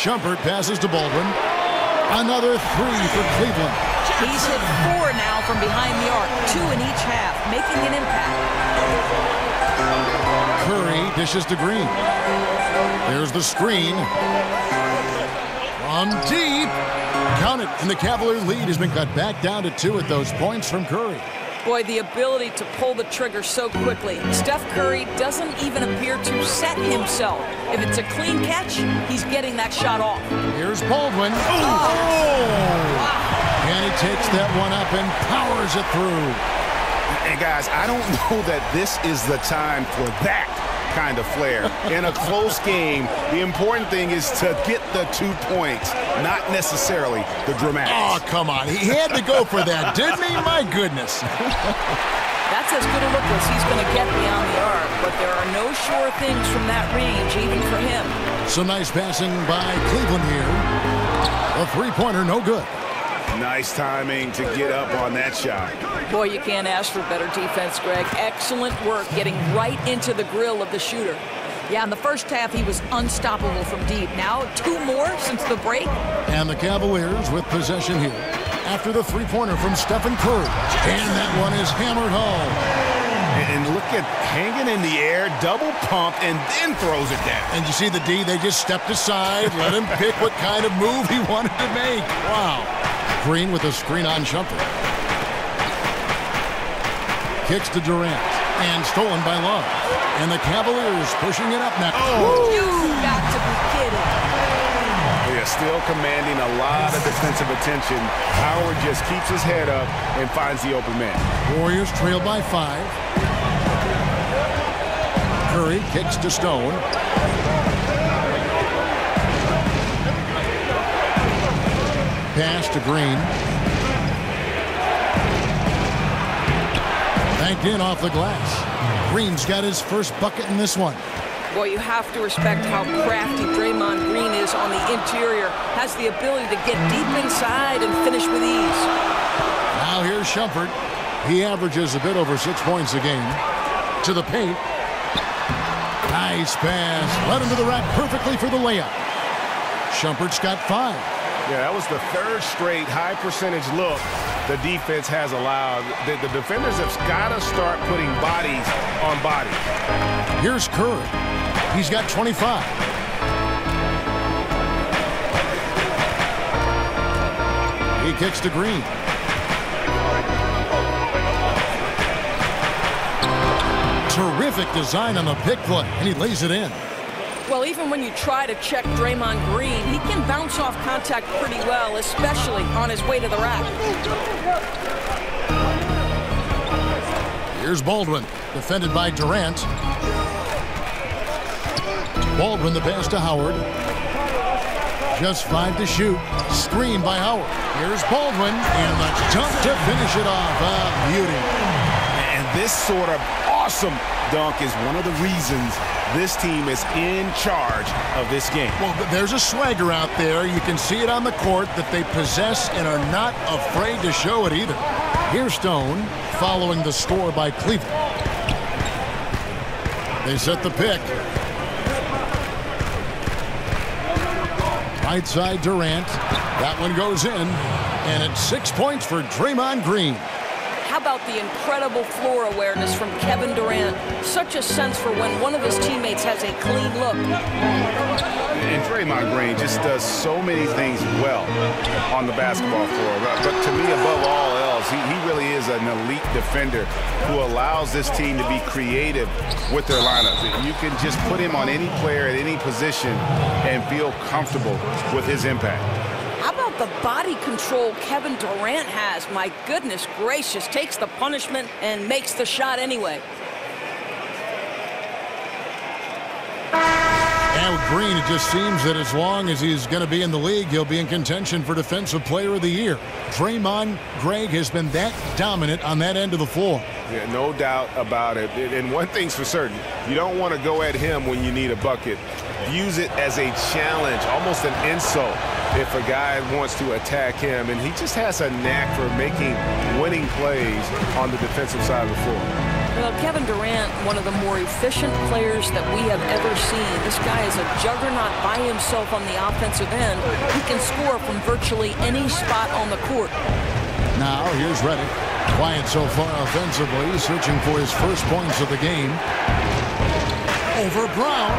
Shumpert passes to Baldwin. Another three for Cleveland. He's hit 4 now from behind the arc, 2 in each half, making an impact. Curry dishes to Green. There's the screen. From deep. Count it, and the Cavalier lead has been cut back down to 2 at those points from Curry. Boy, the ability to pull the trigger so quickly. Steph Curry doesn't even appear to set himself. If it's a clean catch, he's getting that shot off. Here's Baldwin. Wow. And he takes that one up and powers it through. And guys, I don't know that this is the time for that kind of flair. In a close game, the important thing is to get the 2 points, not necessarily the dramatics. Oh, come on. He had to go for that, didn't he? My goodness. That's as good a look as he's going to get beyond the arc, but there are no sure things from that range, even for him. Some nice passing by Cleveland here. A three-pointer, no good. Nice timing to get up on that shot. Boy, you can't ask for better defense, Greg. Excellent work getting right into the grill of the shooter. Yeah, in the first half, he was unstoppable from deep. Now, 2 more since the break. And the Cavaliers with possession here after the three-pointer from Stephen Curry. And that one is hammered home. And look at hanging in the air, double pump, and then throws it down. And you see the D, they just stepped aside, let him pick what kind of move he wanted to make. Wow. Green with a screen on Shumpert. Kicks to Durant. And stolen by Love. And the Cavaliers pushing it up now. Oh, you got to be kidding. Yeah, still commanding a lot of defensive attention. Howard just keeps his head up and finds the open man. Warriors trail by 5. Curry kicks to Stone. Pass to Green. Banked in off the glass. Green's got his first bucket in this one. Boy, you have to respect how crafty Draymond Green is on the interior. Has the ability to get deep inside and finish with ease. Now here's Shumpert. He averages a bit over 6 points a game. To the paint. Nice pass. Led him to the rack perfectly for the layup. Shumpert's got 5. Yeah, that was the 3rd straight high percentage look the defense has allowed. The defenders have got to start putting bodies on bodies. Here's Curry. He's got 25. He kicks to Green. Terrific design on the pick foot, and he lays it in. Well, even when you try to check Draymond Green, he can bounce off contact pretty well, especially on his way to the rack. Here's Baldwin, defended by Durant. Baldwin the pass to Howard. Just 5 to shoot. Screen by Howard. Here's Baldwin, and the dunk to finish it off. Beauty. And this sort of awesome dunk is one of the reasons this team is in charge of this game. Well, there's a swagger out there. You can see it on the court that they possess and are not afraid to show it either. Here's Stone following the score by Cleveland. They set the pick. Right side Durant. That one goes in. And it's 6 points for Draymond Green. How about the incredible floor awareness from Kevin Durant? Such a sense for when one of his teammates has a clean look. And Draymond Green just does so many things well on the basketball floor. But to me, above all else, he really is an elite defender who allows this team to be creative with their lineups. You can just put him on any player at any position and feel comfortable with his impact. How about the body control Kevin Durant has? My goodness gracious, takes the punishment and makes the shot anyway. And with Green, it just seems that as long as he's going to be in the league, he'll be in contention for Defensive Player of the Year. Draymond, Greg, has been that dominant on that end of the floor. Yeah, no doubt about it. And one thing's for certain, you don't want to go at him when you need a bucket. Use it as a challenge, almost an insult, if a guy wants to attack him. And he just has a knack for making winning plays on the defensive side of the floor. Well, Kevin Durant, one of the more efficient players that we have ever seen. This guy is a juggernaut by himself on the offensive end. He can score from virtually any spot on the court. Now, here's Redick. Quiet so far offensively, searching for his first points of the game. Over Brown,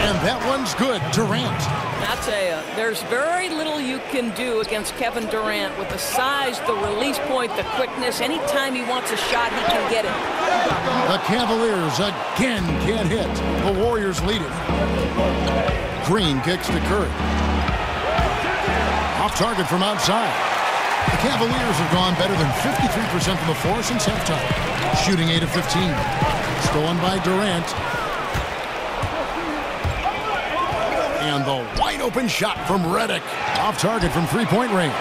and that one's good. Durant. I'll tell you, there's very little you can do against Kevin Durant with the size, the release point, the quickness. Anytime he wants a shot, he can get it. The Cavaliers again can't hit. The Warriors lead it. Green kicks to Curry. Off target from outside. The Cavaliers have gone better than 53% from the floor since halftime. Shooting 8 of 15. Stolen by Durant. And the wide open shot from Redick. Off target from three-point range.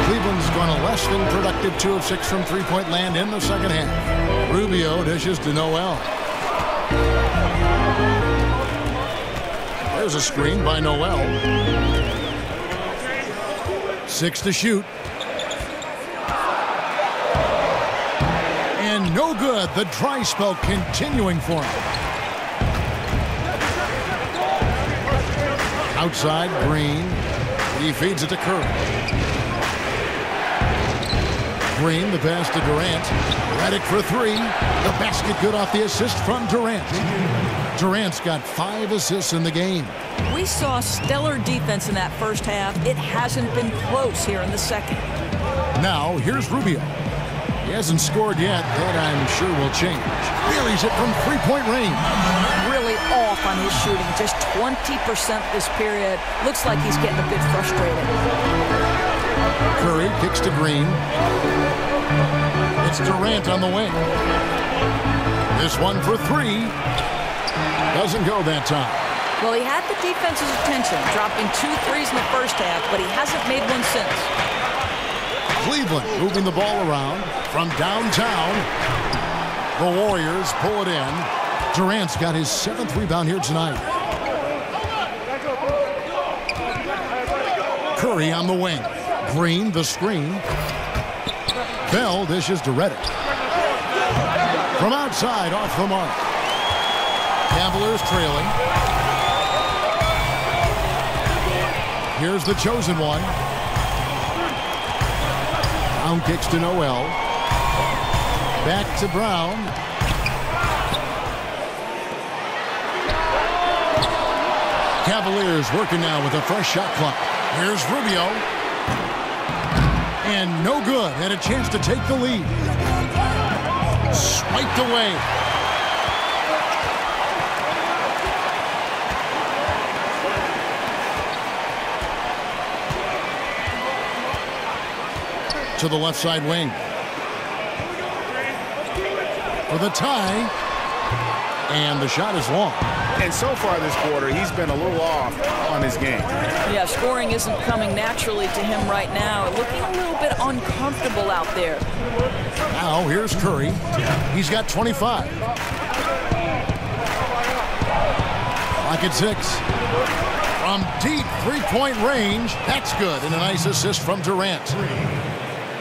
Cleveland's gone a less than productive 2 of 6 from three-point land in the second half. Rubio dishes to Noel. There's a screen by Noel. 6 to shoot. And no good. The dry spell continuing for him. Outside, Green. He feeds it to Curry. Green, the pass to Durant. Redick for 3. The basket good off the assist from Durant. Durant's got 5 assists in the game. We saw stellar defense in that first half. It hasn't been close here in the second. Now, here's Rubio. He hasn't scored yet. That, I'm sure, will change. Rallies it from three-point range. Really off on his shooting. Just 20% this period. Looks like he's getting a bit frustrated. Curry kicks to Green. It's Durant on the wing. This one for 3. Doesn't go that time. Well, he had the defense's attention, dropping 2 threes in the first half, but he hasn't made one since. Cleveland moving the ball around from downtown. The Warriors pull it in. Durant's got his 7th rebound here tonight. Curry on the wing. Green, the screen. Bell dishes to Redick. From outside, off the mark. Cavaliers trailing. Here's the chosen one. Brown kicks to Noel. Back to Brown. Cavaliers working now with a fresh shot clock. Here's Rubio. And no good. Had a chance to take the lead. Swiped away. To the left side wing. For the tie. And the shot is long. And so far this quarter, he's been a little off on his game. Yeah, scoring isn't coming naturally to him right now. Looking a little bit uncomfortable out there. Now here's Curry. He's got 25. Clock at 6. From deep three-point range. That's good. And a nice assist from Durant.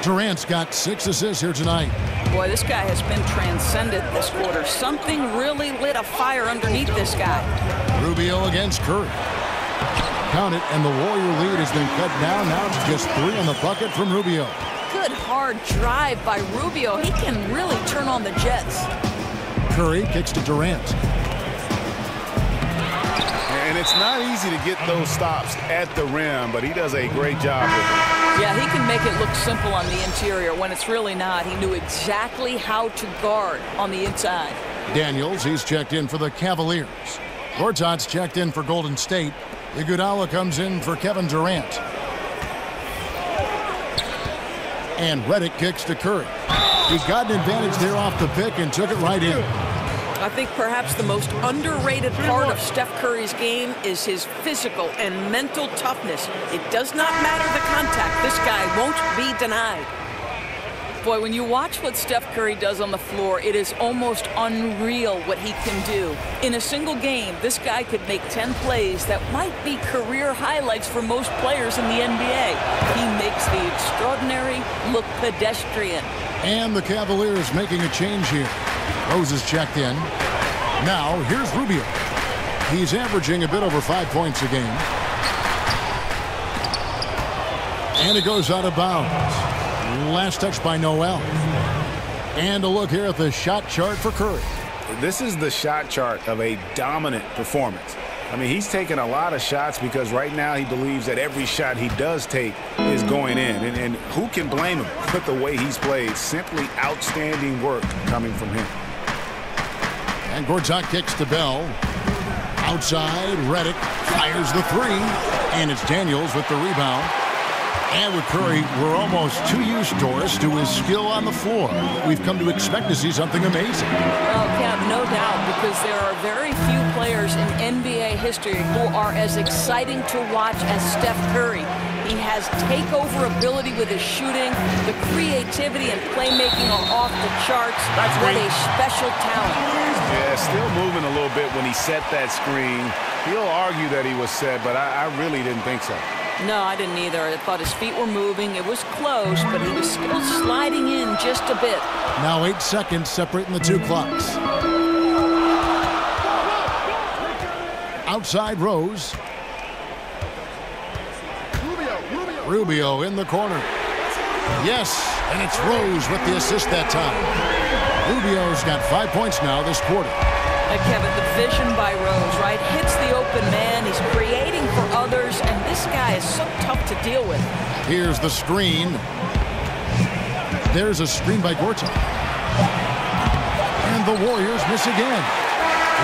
Durant's got 6 assists here tonight. Boy, this guy has been transcendent this quarter. Something really lit a fire underneath this guy. Rubio against Curry. Count it, and the Warrior lead has been cut down. Now it's just 3 on the bucket from Rubio. Good hard drive by Rubio. He can really turn on the Jets. Curry kicks to Durant. And it's not easy to get those stops at the rim, but he does a great job with it. Yeah, he can make it look simple on the interior when it's really not. He knew exactly how to guard on the inside. Daniels, he's checked in for the Cavaliers. Gortat's checked in for Golden State. Iguodala comes in for Kevin Durant. And Redick kicks to Curry. He got an advantage there off the pick and took it right in. I think perhaps the most underrated part of Steph Curry's game is his physical and mental toughness. It does not matter the contact. This guy won't be denied. Boy, when you watch what Steph Curry does on the floor, it is almost unreal what he can do. In a single game, this guy could make 10 plays that might be career highlights for most players in the NBA. He makes the extraordinary look pedestrian. And the Cavaliers making a change here. Rose is checked in. Now, here's Rubio. He's averaging a bit over 5 points a game. And it goes out of bounds. Last touch by Noel. And a look here at the shot chart for Curry. This is the shot chart of a dominant performance. I mean, he's taking a lot of shots because right now he believes that every shot he does take is going in. And who can blame him with the way he's played? Simply outstanding work coming from him. And Gortat kicks to Bell. Outside, Redick fires the three. And it's Daniels with the rebound. And with Curry, we're almost too used, Doris, to his skill on the floor. We've come to expect to see something amazing. Well, Kev, no doubt, because there are very few players in NBA history who are as exciting to watch as Steph Curry. He has takeover ability with his shooting. The creativity and playmaking are off the charts. What a special talent. Yeah, still moving a little bit when he set that screen. He'll argue that he was set, but I really didn't think so. No, I didn't either. I thought his feet were moving. It was close, but he was still sliding in just a bit. Now 8 seconds separating the two clocks. Outside Rose. Rubio in the corner. Yes, and it's Rose with the assist that time. Rubio's got 5 points now this quarter. Kevin, the vision by Rose, right? Hits the open man. He's creating for others, and this guy is so tough to deal with. Here's the screen. There's a screen by Gortat. And the Warriors miss again.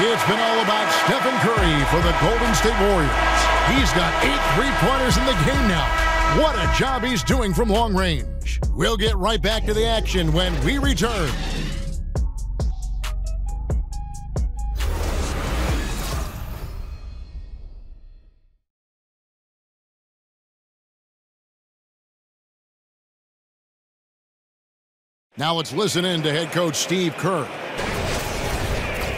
It's been all about Stephen Curry for the Golden State Warriors. He's got 8 3-pointers in the game now. What a job he's doing from long range. We'll get right back to the action when we return. Now let's listen in to head coach Steve Kerr.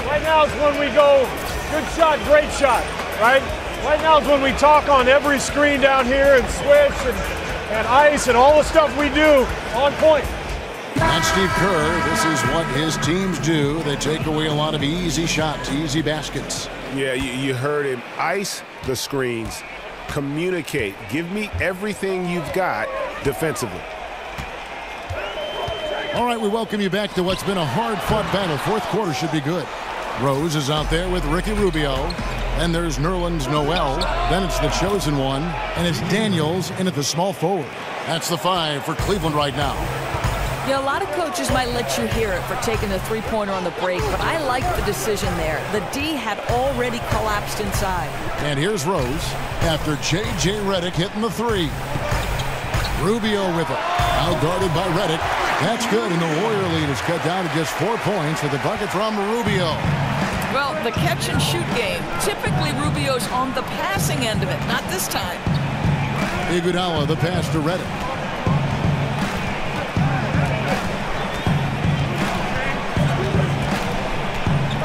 Right now is when we go, good shot, great shot, right? Right now is when we talk on every screen down here and switch and ice and all the stuff we do on point. That's Steve Kerr. This is what his teams do. They take away a lot of easy shots, easy baskets. Yeah, you heard him. Ice the screens. Communicate. Give me everything you've got defensively. All right, we welcome you back to what's been a hard-fought battle. Fourth quarter should be good. Rose is out there with Ricky Rubio. And there's Nerlens Noel. Then it's the chosen one. And it's Daniels in at the small forward. That's the 5 for Cleveland right now. Yeah, a lot of coaches might let you hear it for taking the three-pointer on the break, but I like the decision there. The D had already collapsed inside. And here's Rose after J.J. Redick hitting the 3. Rubio with it. Now guarded by Redick. That's good, and the Warrior lead is cut down to just 4 points with the bucket from Rubio. Well, the catch-and-shoot game, typically Rubio's on the passing end of it, not this time. Iguodala, the pass to Redick.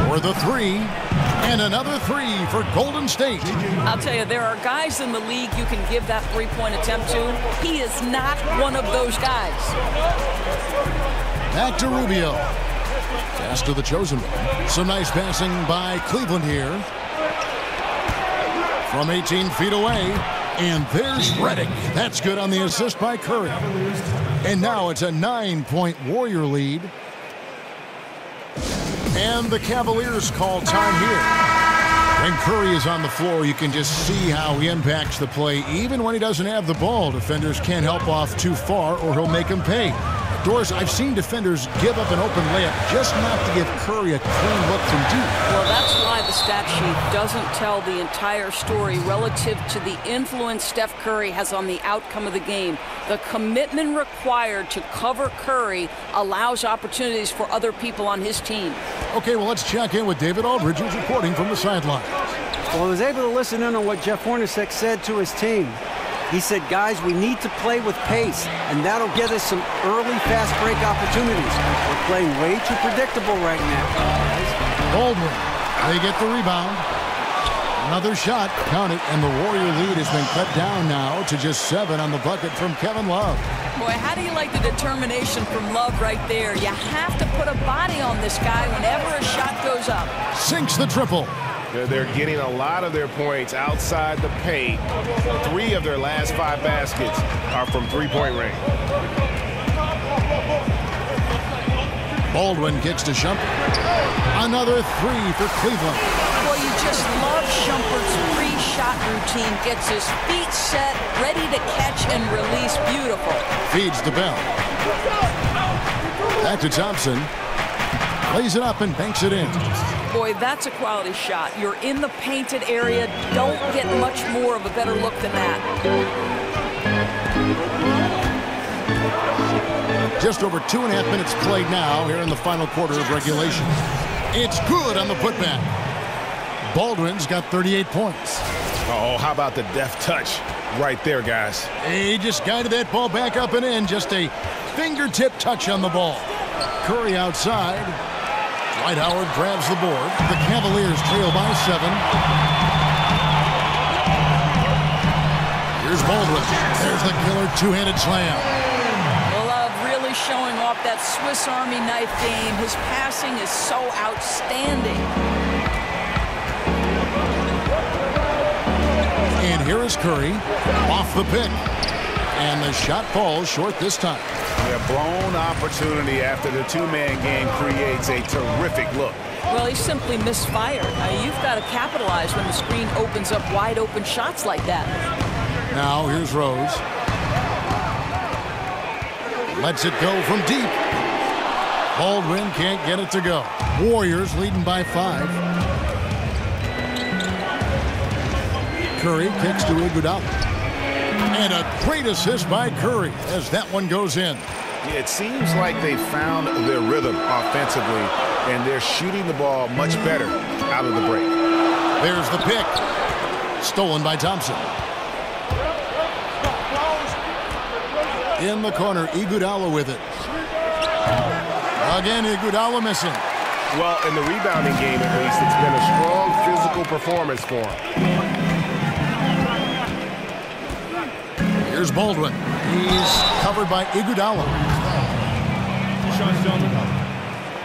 For the 3, and another 3 for Golden State. I'll tell you, there are guys in the league you can give that three-point attempt to. He is not one of those guys. Back to Rubio. Pass to the chosen one. Some nice passing by Cleveland here. From 18 feet away. And there's Redick. That's good on the assist by Curry. And now it's a 9-point Warrior lead. And the Cavaliers call time here. When Curry is on the floor, you can just see how he impacts the play. Even when he doesn't have the ball, defenders can't help off too far or he'll make him pay. Doris, I've seen defenders give up an open layup just not to give Curry a clean look from deep. Well, that's why the stat sheet doesn't tell the entire story relative to the influence Steph Curry has on the outcome of the game. The commitment required to cover Curry allows opportunities for other people on his team. Okay, well, let's check in with David Aldridge, who's reporting from the sideline. Well, I was able to listen in on what Jeff Hornacek said to his team. He said, guys, we need to play with pace, and that'll get us some early fast break opportunities. We're playing way too predictable right now. Baldwin, they get the rebound. Another shot, count it, and the Warrior lead has been cut down now to just 7 on the bucket from Kevin Love. Boy, how do you like the determination from Love right there? You have to put a body on this guy whenever a shot goes up. Sinks the triple. They're getting a lot of their points outside the paint. 3 of their last 5 baskets are from three-point range. Baldwin kicks to Shumpert. Another 3 for Cleveland. Boy, you just love Shumpert's pre-shot routine. Gets his feet set, ready to catch and release. Beautiful. Feeds to Bell. Back to Thompson. Lays it up and banks it in. Boy, that's a quality shot. You're in the painted area. Don't get much more of a better look than that. Just over 2.5 minutes played now here in the final quarter of regulation. It's good on the putback. Baldwin's got 38 points. Oh, how about the deft touch right there, guys? He just guided that ball back up and in. Just a fingertip touch on the ball. Curry outside. Dwight Howard grabs the board. The Cavaliers trail by 7. Here's Baldwin. There's the killer two-handed slam. Love really showing off that Swiss Army knife game. His passing is so outstanding. And here is Curry off the pick. And the shot falls short this time. A blown opportunity after the two-man game creates a terrific look. Well, he simply misfired. Now, you've got to capitalize when the screen opens up wide open shots like that. Now here's Rose. Lets it go from deep. Baldwin can't get it to go. Warriors leading by 5. Curry kicks to Iguodala. And a great assist by Curry as that one goes in. It seems like they found their rhythm offensively, and they're shooting the ball much better out of the break. There's the pick. Stolen by Thompson. In the corner, Iguodala with it. Again, Iguodala missing. Well, in the rebounding game, at least, it's been a strong physical performance for him. Here's Baldwin. He's covered by Iguodala.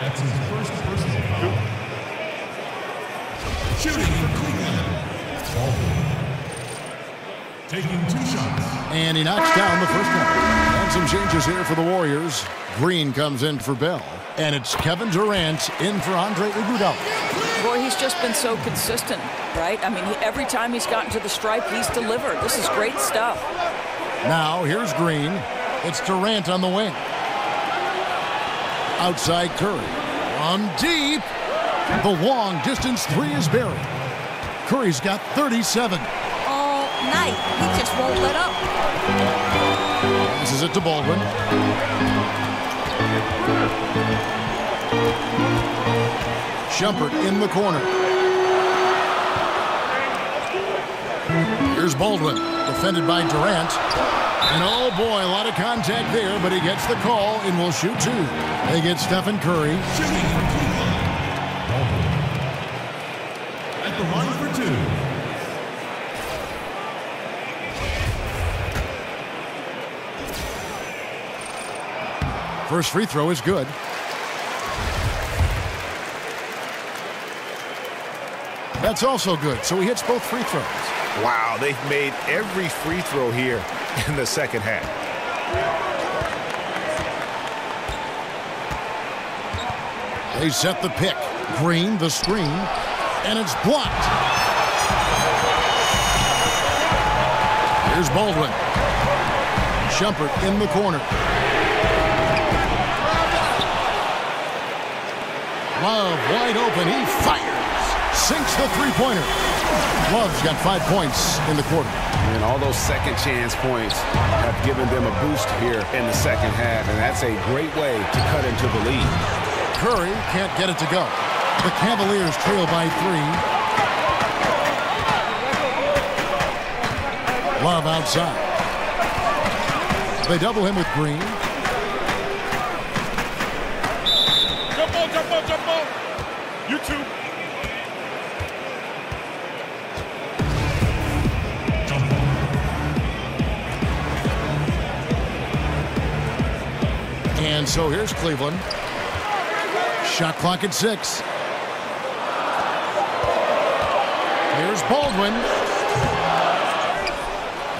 That's his first personal foul. Shooting for Cleveland. Baldwin. Taking 2 shots. And he knocks down the first one. And some changes here for the Warriors. Green comes in for Bell. And it's Kevin Durant in for Andre Iguodala. Boy, he's just been so consistent, right? I mean, every time he's gotten to the stripe, he's delivered. This is great stuff. Now, here's Green. It's Durant on the wing. Outside Curry. From deep. The long distance 3 is buried. Curry's got 37. All night. He just won't let up. Passes it to Baldwin. Shumpert in the corner. Here's Baldwin, defended by Durant. And oh boy, a lot of contact there, but he gets the call and will shoot 2. They get Stephen Curry. Shooting for Cleveland. Baldwin. At the line for 2. First free throw is good. That's also good, so he hits both free throws. Wow, they've made every free throw here in the second half. They set the pick. Green, the screen, and it's blocked. Here's Baldwin. Shumpert in the corner. Love wide open. He fires. Sinks the three-pointer. Love's got 5 points in the quarter. And all those second chance points have given them a boost here in the second half, and that's a great way to cut into the lead. Curry can't get it to go. The Cavaliers trail by 3. Love outside. They double him with Green. Jump ball, jump ball, jump ball. You two. And so here's Cleveland. Shot clock at 6. Here's Baldwin.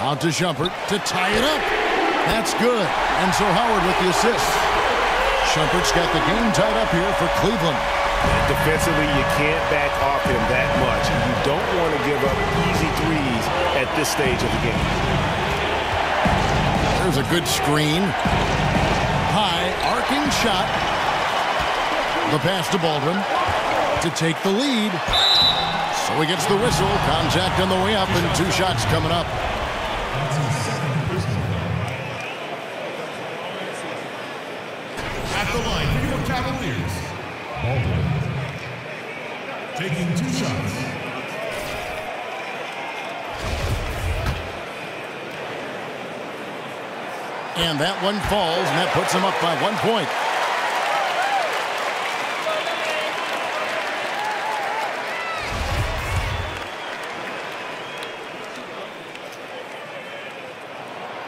Out to Shumpert to tie it up. That's good. And so Howard with the assist. Shumpert's got the game tied up here for Cleveland. Defensively, you can't back off him that much. You don't want to give up easy threes at this stage of the game. There's a good screen. High, arcing shot. The pass to Baldwin to take the lead. So he gets the whistle. Contact on the way up and 2 shots coming up. At the line for your Cavaliers, Baldwin. Taking 2 shots. And that one falls, and that puts him up by 1 point.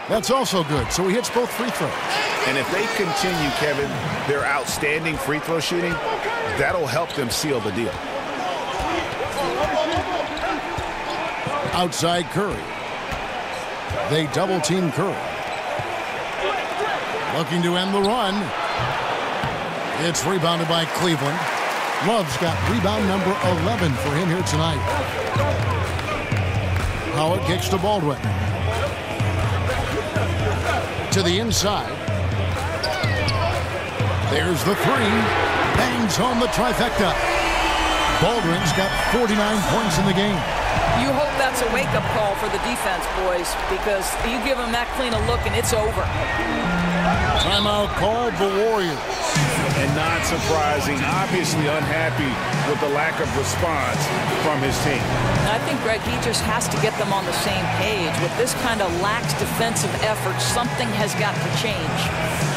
That's also good, so he hits both free throws. And if they continue, Kevin, their outstanding free throw shooting, that'll help them seal the deal. Outside Curry. They double team Curry. Looking to end the run. It's rebounded by Cleveland. Love's got rebound number 11 for him here tonight. Howard kicks to Baldwin. To the inside. There's the 3. Bangs home the trifecta. Baldwin's got 49 points in the game. You hope that's a wake-up call for the defense, boys, because you give them that clean a look and it's over. Timeout called the Warriors. And not surprising, obviously unhappy with the lack of response from his team. I think, Greg, he just has to get them on the same page. With this kind of lax defensive effort, something has got to change.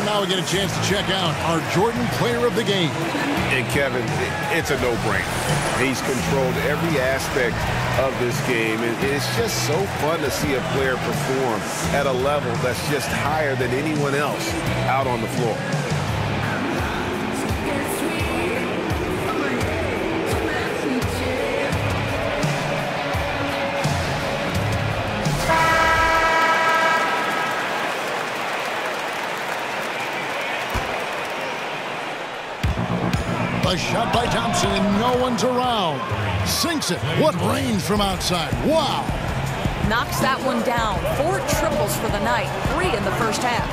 And now we get a chance to check out our Jordan Player of the Game. And Kevin, it's a no-brainer. He's controlled every aspect of this game. And it's just so fun to see a player perform at a level that's just higher than anyone else out on the floor. A shot by Thompson, and no one's around. Sinks it. What range from outside. Wow. Knocks that one down. 4 triples for the night. 3 in the first half.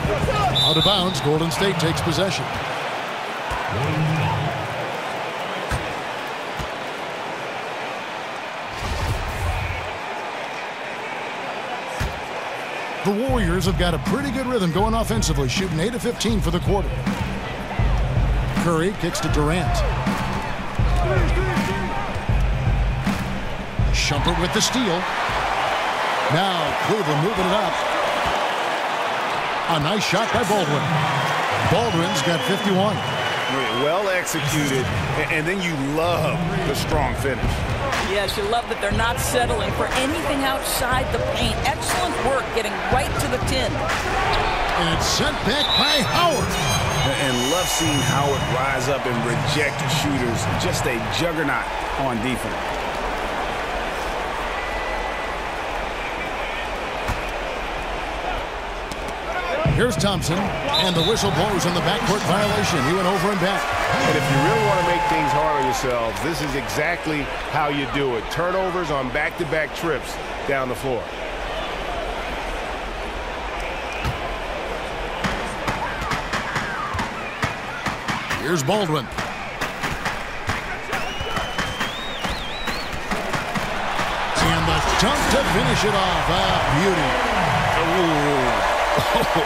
Out of bounds, Golden State takes possession. The Warriors have got a pretty good rhythm going offensively, shooting 8 of 15 for the quarter. Curry kicks to Durant. Shumpert with the steal. Now Cleveland moving it up. A nice shot by Baldwin. Baldwin's got 51. Well executed, and then you love the strong finish. Yes, you love that they're not settling for anything outside the paint. Excellent work getting right to the tin. And it's sent back by Howard. And love seeing Howard rise up and reject shooters. Just a juggernaut on defense. Here's Thompson, and the whistle blows on the backcourt violation. He went over and back. And if you really want to make things hard on yourselves, this is exactly how you do it. Turnovers on back-to-back trips down the floor. Here's Baldwin. And the dunk to finish it off. Beauty.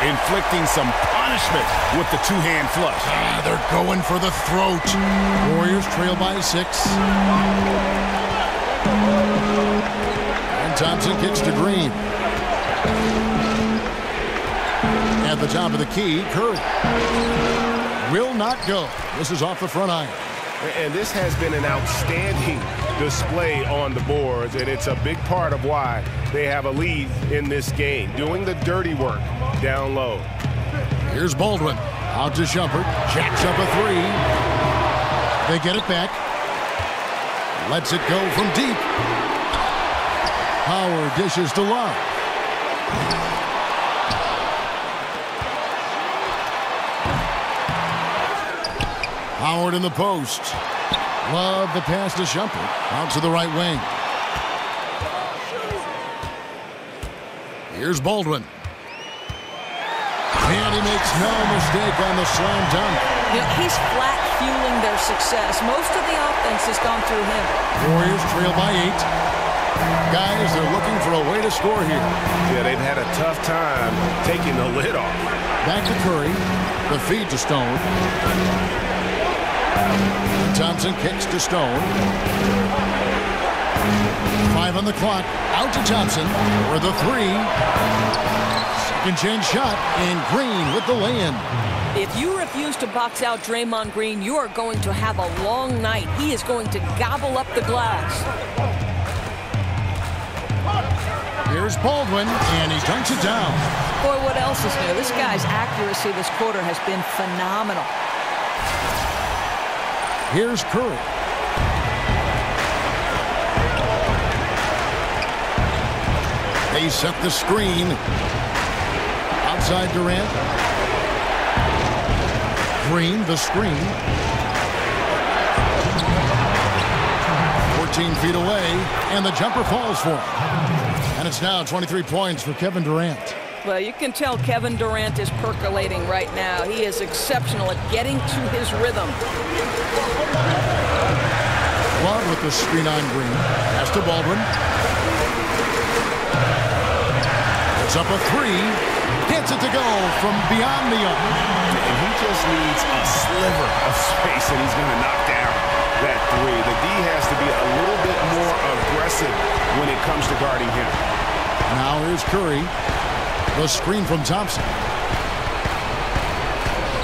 Inflicting some punishment with the two-hand flush. They're going for the throat. Warriors trail by 6. And Thompson kicks to Green. At the top of the key, Curry will not go. This is off the front iron. And this has been an outstanding display on the boards, and it's a big part of why they have a lead in this game, doing the dirty work down low. Here's Baldwin. Out to Shumpert. Jacks up a three. They get it back. Lets it go from deep. Howard dishes to Love. Howard in the post. Love the pass to Shumpert. Out to the right wing. Here's Baldwin. And he makes no mistake on the slam dunk. You know, he's flat fueling their success. Most of the offense has gone through him. Warriors trail by 8. Guys, they're looking for a way to score here. Yeah, they've had a tough time taking the lid off. Back to Curry. The feed to Stone. Thompson kicks to Stone. 5 on the clock. Out to Thompson for the 3. Second chance shot, and Green with the lay-in. If you refuse to box out Draymond Green, you are going to have a long night. He is going to gobble up the glass. Here's Baldwin, and he dunks it down. Boy, what else is new? This guy's accuracy this quarter has been phenomenal. Here's Curry. They set the screen. Outside Durant. Green, the screen. 14 feet away, and the jumper falls for him. And it's now 23 points for Kevin Durant. Well, you can tell Kevin Durant is percolating right now. He is exceptional at getting to his rhythm. Love with the screen on Green. Pass to Baldwin. It's up a 3. Gets it to go from beyond the arc. And he just needs a sliver of space, and he's going to knock down that 3. The D has to be a little bit more aggressive when it comes to guarding him. Now here's Curry. The screen from Thompson.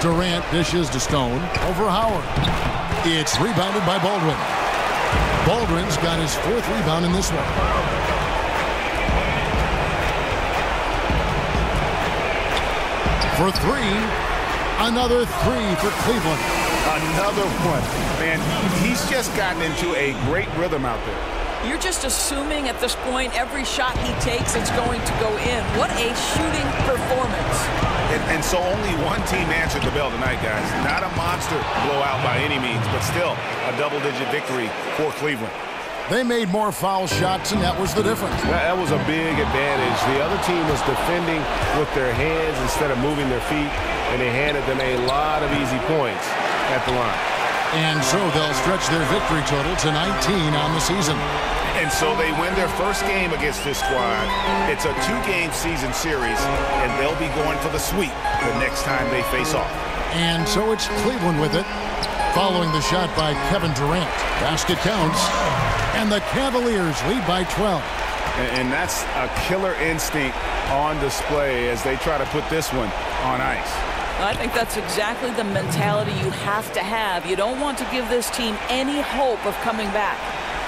Durant dishes to Stone. Over Howard. It's rebounded by Baldwin. Baldwin's got his 4th rebound in this one. For 3. Another 3 for Cleveland. Another one. Man, he's just gotten into a great rhythm out there. You're just assuming at this point every shot he takes it's going to go in. What a shooting performance. And so only one team answered the bell tonight, guys. Not a monster blowout by any means, but still a double-digit victory for Cleveland. They made more foul shots, and that was the difference. That was a big advantage. The other team was defending with their hands instead of moving their feet, and they handed them a lot of easy points at the line. And so they'll stretch their victory total to 19 on the season. And so they win their first game against this squad. It's a 2-game season series, and they'll be going for the sweep the next time they face off. And so it's Cleveland with it, following the shot by Kevin Durant. Basket counts, and the Cavaliers lead by 12. And that's a killer instinct on display as they try to put this one on ice. I think that's exactly the mentality you have to have. You don't want to give this team any hope of coming back.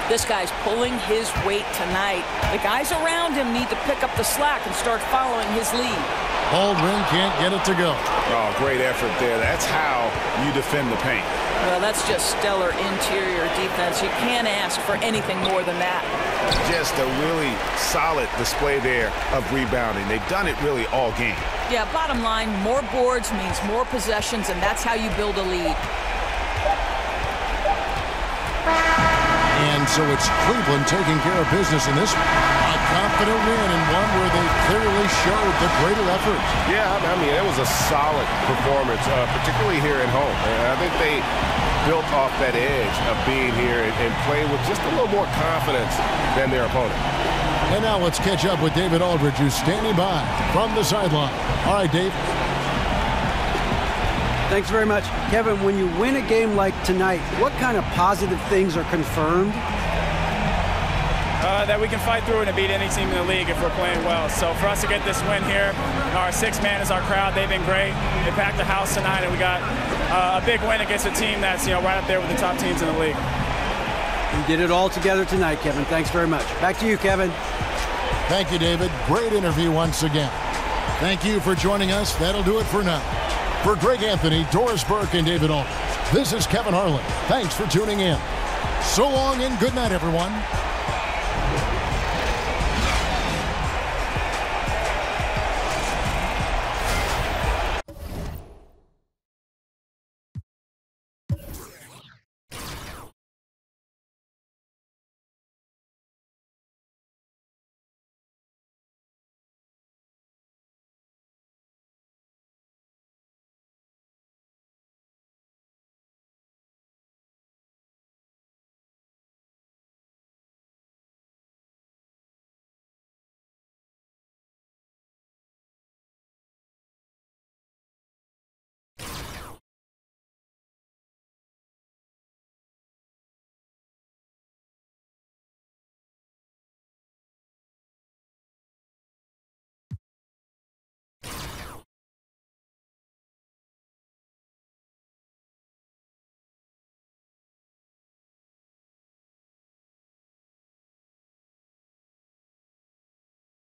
This guy's pulling his weight tonight. The guys around him need to pick up the slack and start following his lead. Baldwin can't get it to go. Oh, great effort there. That's how you defend the paint. Well, that's just stellar interior defense. You can't ask for anything more than that. Just a really solid display there of rebounding. They've done it really all game. Yeah, bottom line, more boards means more possessions, and that's how you build a lead. And so it's Cleveland taking care of business in this one. A confident win and one where they clearly showed the greater effort. Yeah, I mean, it was a solid performance, particularly here at home. And I think they built off that edge of being here and playing with just a little more confidence than their opponent. And now let's catch up with David Aldridge, who's standing by from the sideline. All right, Dave. Thanks very much. Kevin, when you win a game like tonight, what kind of positive things are confirmed? that we can fight through and beat any team in the league if we're playing well. So for us to get this win here, our sixth man is our crowd. They've been great. They packed the house tonight, and we got a big win against a team that's right up there with the top teams in the league. You did it all together tonight, Kevin. Thanks very much. Back to you, Kevin. Thank you, David. Great interview once again. Thank you for joining us. That'll do it for now. For Greg Anthony, Doris Burke, and David Aldridge, this is Kevin Harlan. Thanks for tuning in. So long and good night, everyone.